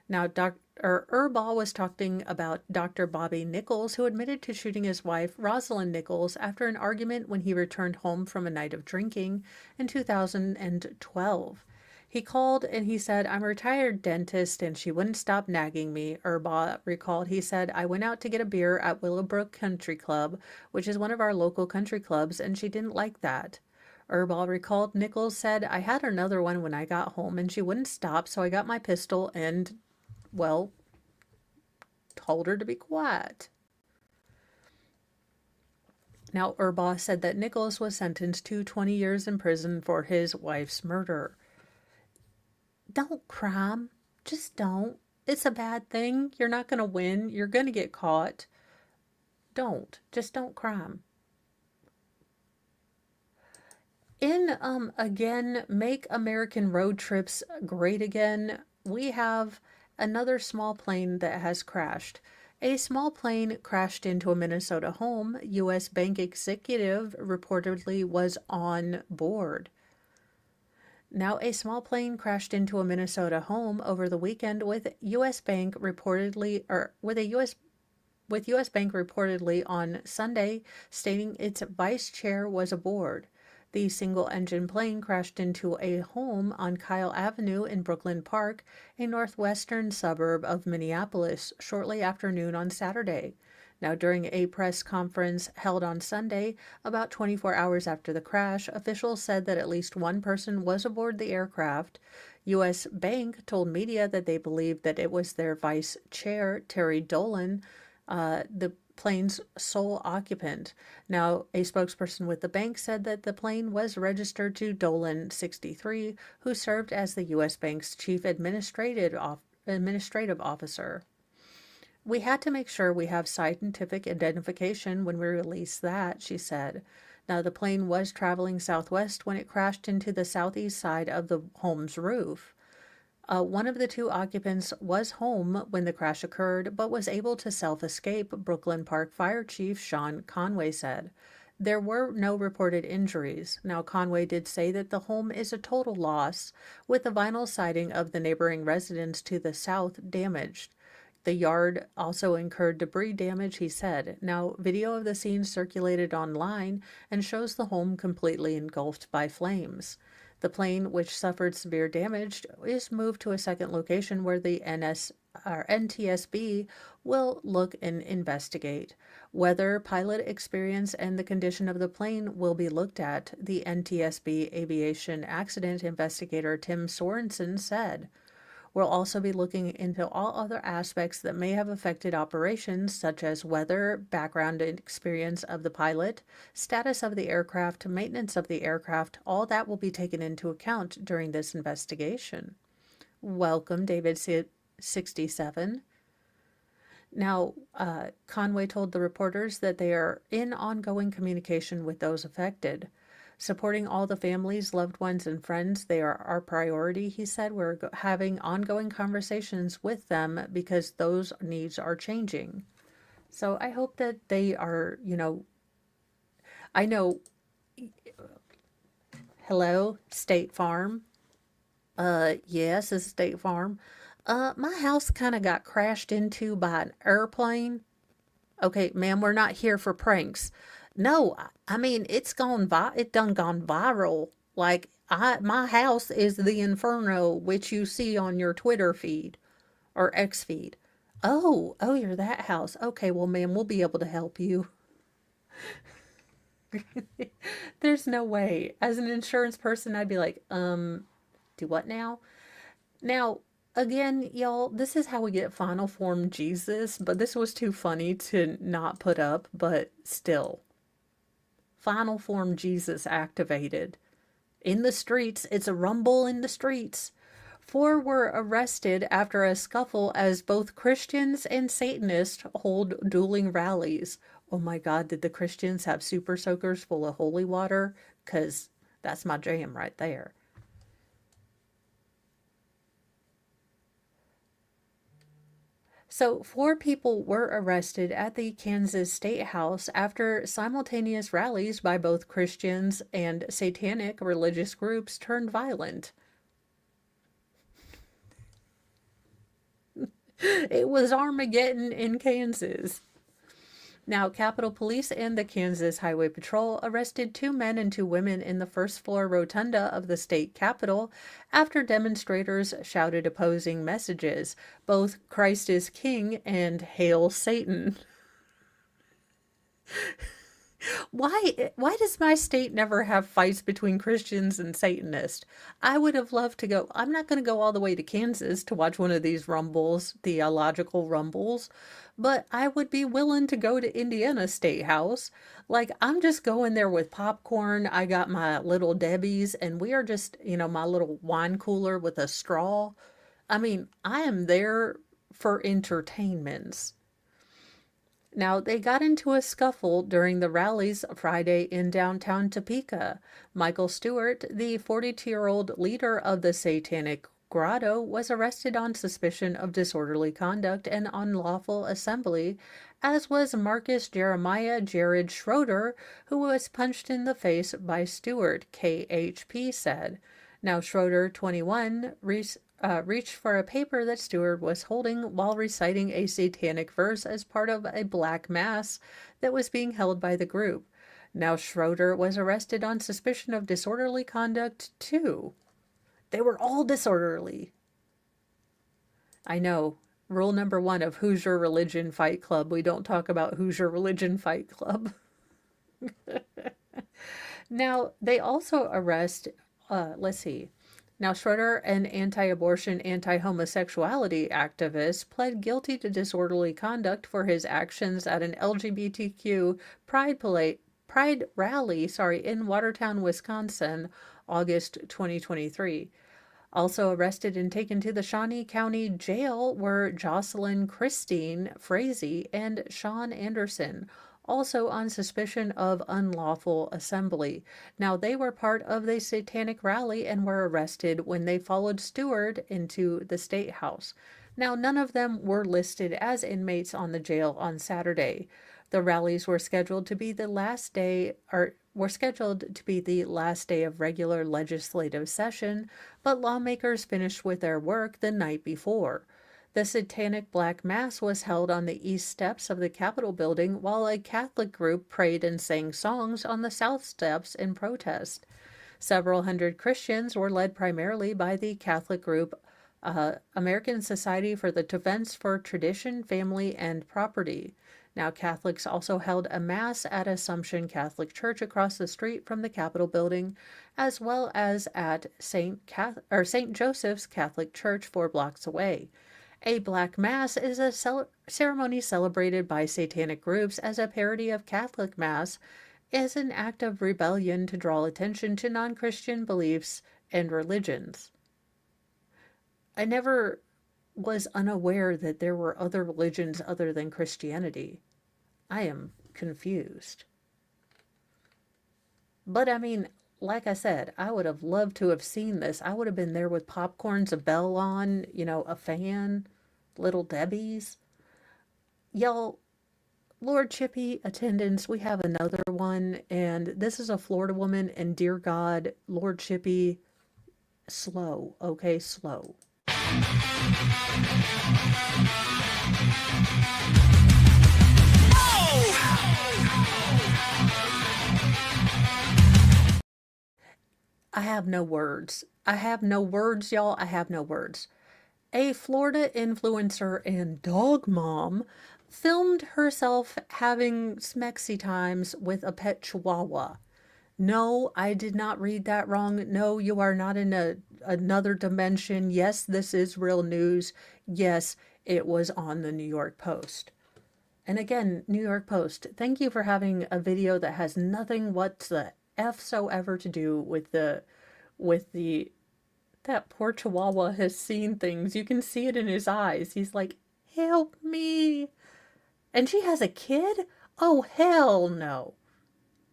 Now, Urbaugh was talking about Dr. Bobby Nichols, who admitted to shooting his wife, Rosalind Nichols, after an argument when he returned home from a night of drinking in 2012. He called and he said, I'm a retired dentist and she wouldn't stop nagging me. Urbaugh recalled, he said, I went out to get a beer at Willowbrook Country Club, which is one of our local country clubs, and she didn't like that. Urbaugh recalled Nichols said, I had another one when I got home and she wouldn't stop, so I got my pistol and, well, told her to be quiet. Now, Urbaugh said that Nichols was sentenced to 20 years in prison for his wife's murder. Don't crime. Just don't. It's a bad thing. You're not going to win. You're going to get caught. Don't. Just don't crime. In again, make American road trips great again, we have another small plane that has crashed. A small plane crashed into a Minnesota home. U.S. bank executive reportedly was on board. Now, a small plane crashed into a Minnesota home over the weekend with U.S. Bank reportedly, or with U.S. Bank reportedly on Sunday, stating its vice chair was aboard. The single engine plane crashed into a home on Kyle Avenue in Brooklyn Park, a northwestern suburb of Minneapolis, shortly after noon on Saturday. Now, during a press conference held on Sunday, about 24 hours after the crash, officials said that at least one person was aboard the aircraft. U.S. Bank told media that they believed that it was their vice chair, Terry Dolan, the plane's sole occupant. Now, a spokesperson with the bank said that the plane was registered to Dolan, 63, who served as the U.S. Bank's chief administrative officer. We had to make sure we have scientific identification when we release that, she said. Now, the plane was traveling southwest when it crashed into the southeast side of the home's roof. One of the two occupants was home when the crash occurred, but was able to self escape, Brooklyn Park Fire Chief Sean Conway said. There were no reported injuries. Now, Conway did say that the home is a total loss, with the vinyl siding of the neighboring residence to the south damaged. The yard also incurred debris damage, he said. Now, video of the scene circulated online and shows the home completely engulfed by flames. The plane, which suffered severe damage, is moved to a second location where the NTSB will look and investigate. Weather, pilot experience, and the condition of the plane will be looked at, the NTSB aviation accident investigator Tim Sorensen said. We'll also be looking into all other aspects that may have affected operations, such as weather, background and experience of the pilot, status of the aircraft, maintenance of the aircraft. All that will be taken into account during this investigation. Welcome, David 67. Now, Conway told the reporters that they are in ongoing communication with those affected. Supporting all the families, loved ones, and friends, they are our priority, he said. We're having ongoing conversations with them because those needs are changing. So I hope that they are, I know, hello, State Farm. Yes, it's State Farm. My house kind of got crashed into by an airplane. Okay, ma'am, we're not here for pranks. No, I mean it done gone viral. Like my house is the inferno which you see on your Twitter feed or X feed. Oh, you're that house. Okay, well, ma'am, we'll be able to help you. There's no way. As an insurance person, I'd be like, do what now? Now, again, y'all, this is how we get final form Jesus, but this was too funny to not put up, but still. Final form Jesus activated. In the streets, it's a rumble in the streets. 4 were arrested after a scuffle as both Christians and Satanists hold dueling rallies. Oh my God, did the Christians have super soakers full of holy water? Because that's my jam right there. So, 4 people were arrested at the Kansas State House after simultaneous rallies by both Christians and satanic religious groups turned violent. It was Armageddon in Kansas. Now, Capitol Police and the Kansas Highway Patrol arrested 2 men and 2 women in the first floor rotunda of the state capitol after demonstrators shouted opposing messages, both Christ is King and Hail Satan. Why does my state never have fights between Christians and Satanists? I would have loved to go. I'm not going to go all the way to Kansas to watch one of these rumbles, theological rumbles, but I would be willing to go to Indiana State House. Like, I'm just going there with popcorn. I got my little Debbie's, and we are just, my little wine cooler with a straw. I mean, I am there for entertainments. Now, they got into a scuffle during the rallies Friday in downtown Topeka. Michael Stewart, the 42-year-old leader of the Satanic Grotto, was arrested on suspicion of disorderly conduct and unlawful assembly, as was Marcus Jeremiah Jared Schroeder, who was punched in the face by Stewart, KHP said. Now, Schroeder, 21, reached for a paper that Stewart was holding while reciting a satanic verse as part of a black mass that was being held by the group. Now, Schroeder was arrested on suspicion of disorderly conduct, too. They were all disorderly. I know. Rule number 1 of Hoosier Religion Fight Club: we don't talk about Hoosier Religion Fight Club. Now, they also arrest, let's see. Now, Schroeder, an anti-abortion, anti-homosexuality activist, pled guilty to disorderly conduct for his actions at an LGBTQ pride rally, in Watertown, Wisconsin, August 2023. Also arrested and taken to the Shawnee County Jail were Jocelyn Christine Frazee and Sean Anderson, also on suspicion of unlawful assembly. Now, they were part of the satanic rally and were arrested when they followed Stewart into the State House. Now, none of them were listed as inmates on the jail on Saturday. The rallies were scheduled to be the last day of regular legislative session, but lawmakers finished with their work the night before. The Satanic Black Mass was held on the east steps of the Capitol building, while a Catholic group prayed and sang songs on the south steps in protest. Several hundred Christians were led primarily by the Catholic group American Society for the Defense for Tradition, Family, and Property. Now, Catholics also held a mass at Assumption Catholic Church across the street from the Capitol building, as well as at St. Joseph's Catholic Church 4 blocks away. A Black Mass is a ceremony celebrated by satanic groups as a parody of Catholic Mass, as an act of rebellion to draw attention to non-Christian beliefs and religions. I never was unaware that there were other religions other than Christianity. I am confused. But I mean, like I said, I would have loved to have seen this. I would have been there with popcorns, a bell on, a fan, Little Debbie's. Y'all, Lord Chippy attendance, we have another one, and this is a Florida woman, and dear God, Lord Chippy, slow, okay, slow. I have no words. I have no words, y'all. I have no words. A Florida influencer and dog mom filmed herself having smexy times with a pet chihuahua. No, I did not read that wrong. No, you are not in another dimension. Yes, this is real news. Yes, it was on the New York Post. And again, New York Post, thank you for having a video that has nothing whatsoever to do with that poor chihuahua has seen things. You can see it in his eyes. He's like, help me. And she has a kid? Oh, hell no.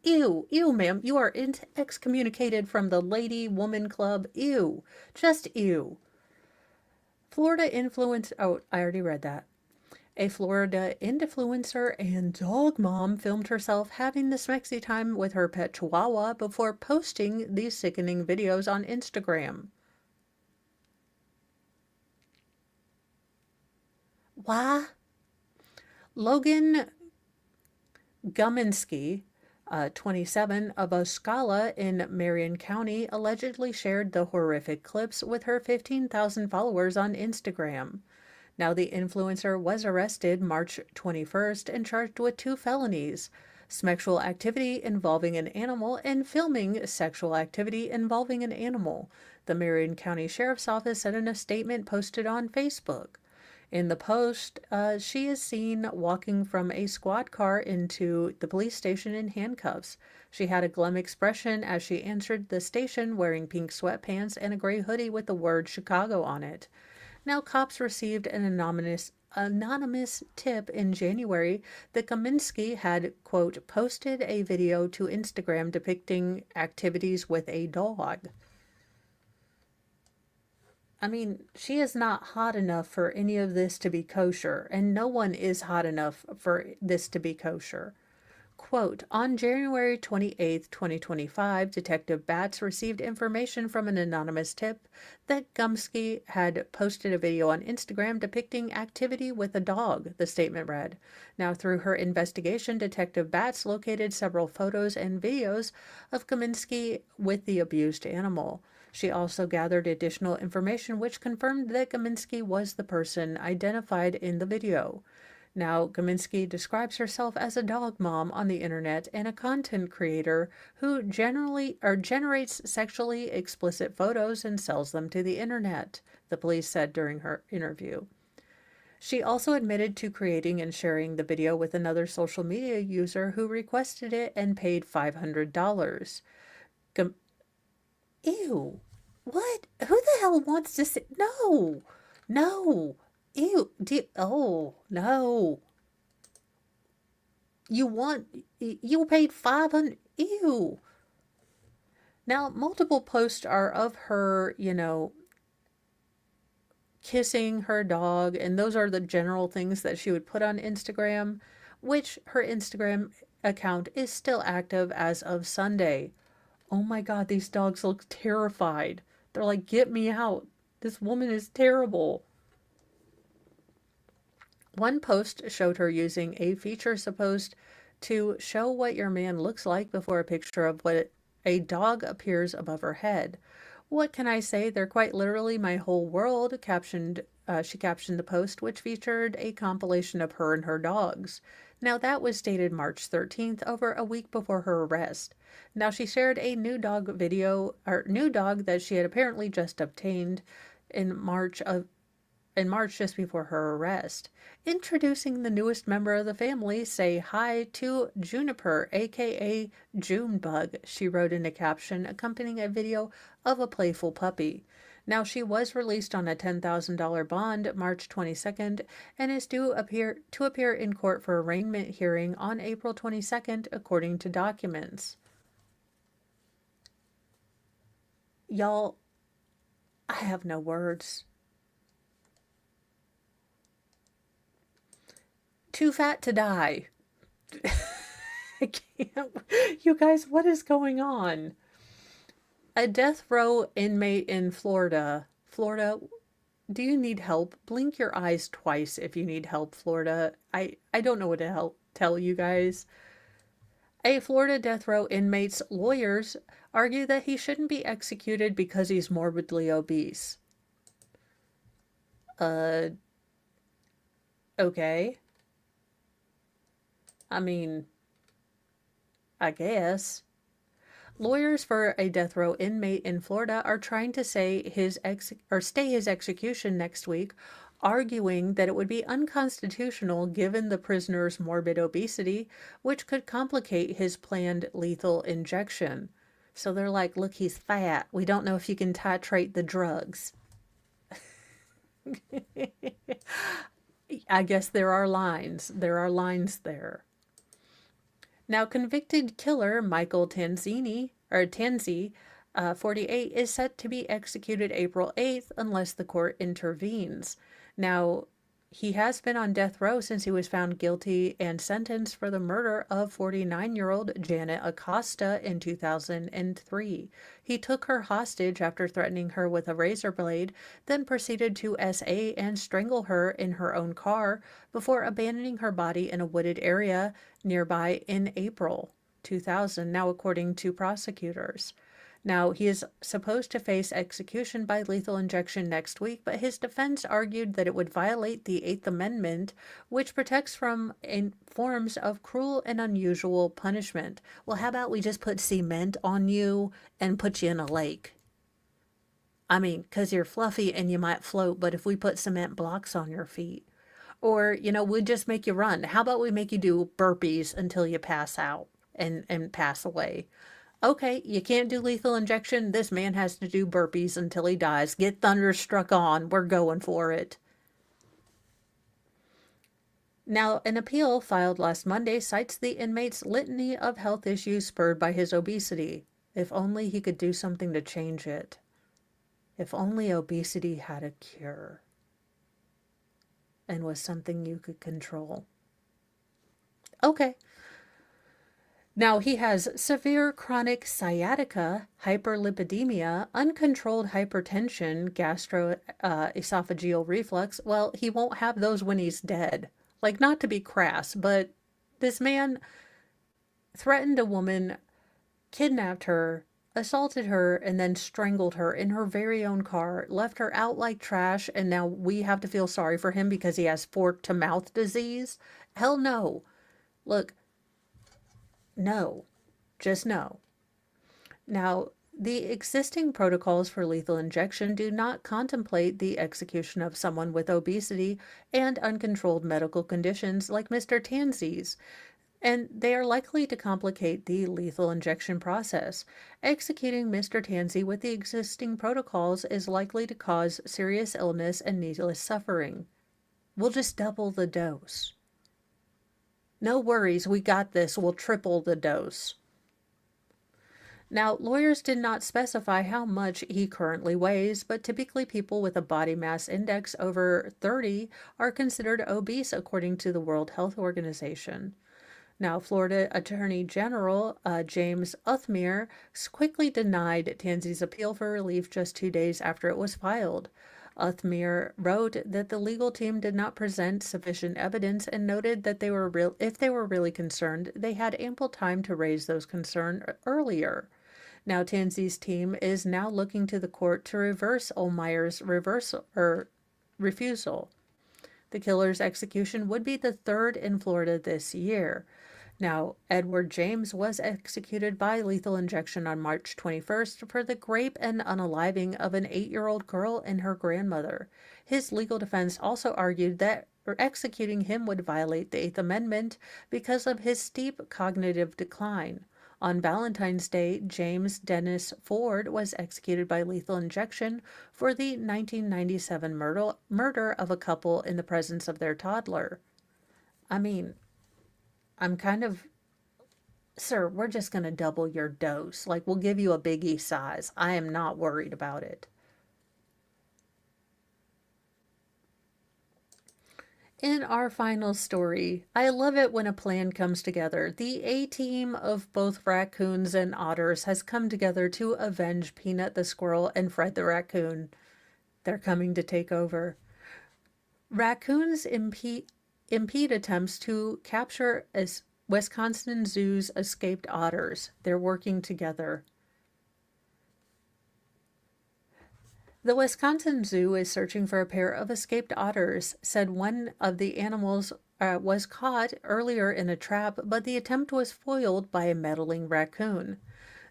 Ew, ma'am, you are excommunicated from the Lady Woman Club. Ew, just ew. Florida influencer, oh, I already read that. A Florida influencer and dog mom filmed herself having the smexy time with her pet chihuahua before posting these sickening videos on Instagram. Why? Logan Guminski, 27, of Osceola in Marion County, allegedly shared the horrific clips with her 15,000 followers on Instagram. Now, the influencer was arrested March 21st and charged with 2 felonies: sexual activity involving an animal and filming sexual activity involving an animal, the Marion County Sheriff's Office said in a statement posted on Facebook. In the post, she is seen walking from a squad car into the police station in handcuffs. She had a glum expression as she entered the station wearing pink sweatpants and a gray hoodie with the word Chicago on it. Now, cops received an anonymous tip in January that Kaminsky had, quote, posted a video to Instagram depicting activities with a dog. I mean, she is not hot enough for any of this to be kosher, and no one is hot enough for this to be kosher. Quote, on January 28, 2025, Detective Batts received information from an anonymous tip that Gumsky had posted a video on Instagram depicting activity with a dog, the statement read. Now, through her investigation, Detective Batts located several photos and videos of Kaminsky with the abused animal. She also gathered additional information which confirmed that Kaminsky was the person identified in the video. Now, Kaminsky describes herself as a dog mom on the internet and a content creator who generally or generates sexually explicit photos and sells them to the internet, the police said during her interview. She also admitted to creating and sharing the video with another social media user who requested it and paid $500. Ew. What? Who the hell wants to say? No. No. Ew. Oh, no. You paid 500. Ew. Now, multiple posts are of her, kissing her dog, and those are the general things that she would put on Instagram, which her Instagram account is still active as of Sunday. Oh my God, these dogs look terrified. They're like, get me out. This woman is terrible. One post showed her using a feature supposed to show what your man looks like before a picture of what a dog appears above her head. What can I say? They're quite literally my whole world, she captioned the post, which featured a compilation of her and her dogs. Now, that was dated March 13th, over a week before her arrest. Now, she shared a new dog that she had apparently just obtained in March just before her arrest. Introducing the newest member of the family, say hi to Juniper, aka Junebug, she wrote in a caption accompanying a video of a playful puppy. Now, she was released on a $10,000 bond March 22nd and is due to appear in court for arraignment hearing on April 22nd, according to documents. Y'all, I have no words. Too fat to die. I can't. You guys, what is going on? A death row inmate in Florida. Florida, do you need help? Blink your eyes twice if you need help, Florida. I don't know what to tell you guys. A Florida death row inmate's lawyers argue that he shouldn't be executed because he's morbidly obese. Okay. I mean, I guess. Lawyers for a death row inmate in Florida are trying to stay his execution next week, arguing that it would be unconstitutional given the prisoner's morbid obesity, which could complicate his planned lethal injection. So they're like, look, he's fat. We don't know if you can titrate the drugs. I guess there are lines. There are lines there. Now, convicted killer Michael Tanzi, 48, is set to be executed April 8th unless the court intervenes. Now, he has been on death row since he was found guilty and sentenced for the murder of 49-year-old Janet Acosta in 2003. He took her hostage after threatening her with a razor blade, then proceeded to SA and strangle her in her own car before abandoning her body in a wooded area nearby in April 2000, now according to prosecutors. Now, he is supposed to face execution by lethal injection next week, but his defense argued that it would violate the Eighth Amendment, which protects from forms of cruel and unusual punishment. Well, how about we just put cement on you and put you in a lake? I mean, because you're fluffy and you might float, but if we put cement blocks on your feet, or, we'd just make you run. How about we make you do burpees until you pass out and pass away? Okay, you can't do lethal injection. This man has to do burpees until he dies. Get thunderstruck on. We're going for it. Now, an appeal filed last Monday cites the inmate's litany of health issues spurred by his obesity. If only he could do something to change it. If only obesity had a cure and was something you could control. Okay. Now, he has severe chronic sciatica, hyperlipidemia, uncontrolled hypertension, gastroesophageal reflux. Well, he won't have those when he's dead. Like, not to be crass, but this man threatened a woman, kidnapped her, assaulted her, and then strangled her in her very own car, left her out like trash, and now we have to feel sorry for him because he has fork-to-mouth disease? Hell no. Look, no. Just no. Now, the existing protocols for lethal injection do not contemplate the execution of someone with obesity and uncontrolled medical conditions like Mr. Tansey's, and they are likely to complicate the lethal injection process. Executing Mr. Tansey with the existing protocols is likely to cause serious illness and needless suffering. We'll just double the dose. No worries, we got this. We'll triple the dose. Now, lawyers did not specify how much he currently weighs, but typically people with a body mass index over 30 are considered obese according to the World Health Organization. Now, Florida Attorney General James Uthmere quickly denied Tansey's appeal for relief just 2 days after it was filed. Uthmere wrote that the legal team did not present sufficient evidence and noted that if they were really concerned, they had ample time to raise those concerns earlier. Now, Tansey's team is now looking to the court to reverse Ohlmeyer's refusal. The killer's execution would be the third in Florida this year. Now, Edward James was executed by lethal injection on March 21st for the rape and unaliving of an 8-year-old girl and her grandmother. His legal defense also argued that executing him would violate the Eighth Amendment because of his steep cognitive decline. On Valentine's Day, James Dennis Ford was executed by lethal injection for the 1997 murder of a couple in the presence of their toddler. I mean, I'm kind of, sir, we're just going to double your dose. Like, we'll give you a biggie size. I am not worried about it. In our final story, I love it when a plan comes together. The A-team of both raccoons and otters has come together to avenge Peanut the squirrel and Fred the raccoon. They're coming to take over. Raccoons impede attempts to capture Wisconsin Zoo's escaped otters. They're working together. The Wisconsin Zoo is searching for a pair of escaped otters, said one of the animals was caught earlier in a trap, but the attempt was foiled by a meddling raccoon.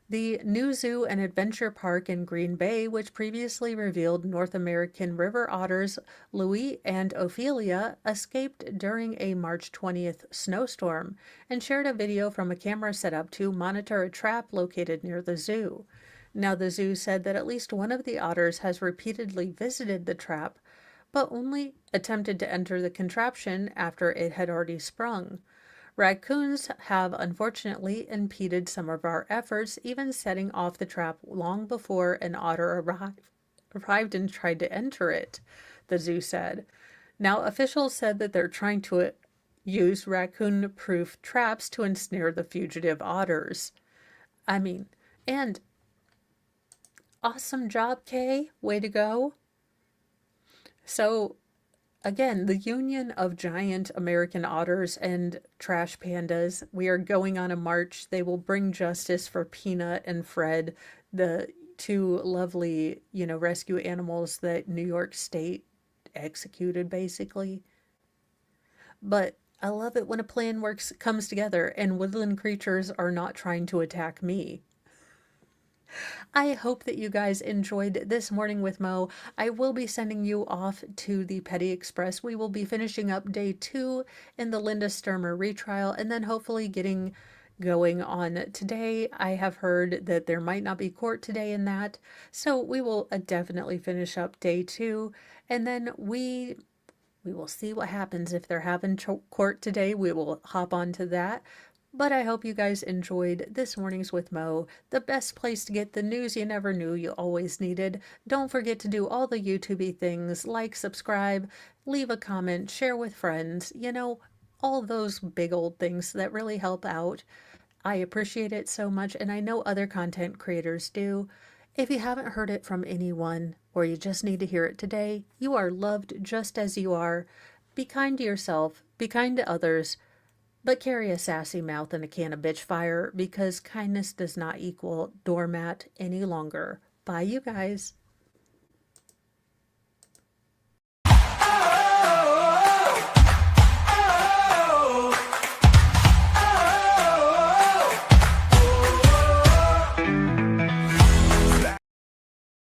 The new zoo and adventure park in Green Bay, which previously revealed North American river otters Louis and Ophelia, escaped during a March 20th snowstorm and shared a video from a camera set up to monitor a trap located near the zoo. Now, the zoo said that at least one of the otters has repeatedly visited the trap, but only attempted to enter the contraption after it had already sprung. Raccoons have unfortunately impeded some of our efforts, even setting off the trap long before an otter arrived and tried to enter it, the zoo said. Now, officials said that they're trying to use raccoon-proof traps to ensnare the fugitive otters. I mean, and awesome job, Kay. Way to go. So, again, the union of giant American otters and trash pandas. We are going on a march. They will bring justice for Peanut and Fred, the two lovely, rescue animals that New York State executed, basically. But I love it when a plan comes together and woodland creatures are not trying to attack me. I hope that you guys enjoyed this morning with Mo. I will be sending you off to the Petty Express. We will be finishing up day 2 in the Linda Sturmer retrial and then hopefully getting going on today. I have heard that there might not be court today in that, so we will definitely finish up day 2 and then we We will see what happens if they're having court today. We will hop on to that. But I hope you guys enjoyed this Mornings with Mo, the best place to get the news you never knew you always needed. Don't forget to do all the YouTubey things, like, subscribe, leave a comment, share with friends, all those big old things that really help out. I appreciate it so much, and I know other content creators do. If you haven't heard it from anyone, or you just need to hear it today, you are loved just as you are. Be kind to yourself, be kind to others, but carry a sassy mouth and a can of bitch fire, because kindness does not equal doormat any longer. Bye, you guys.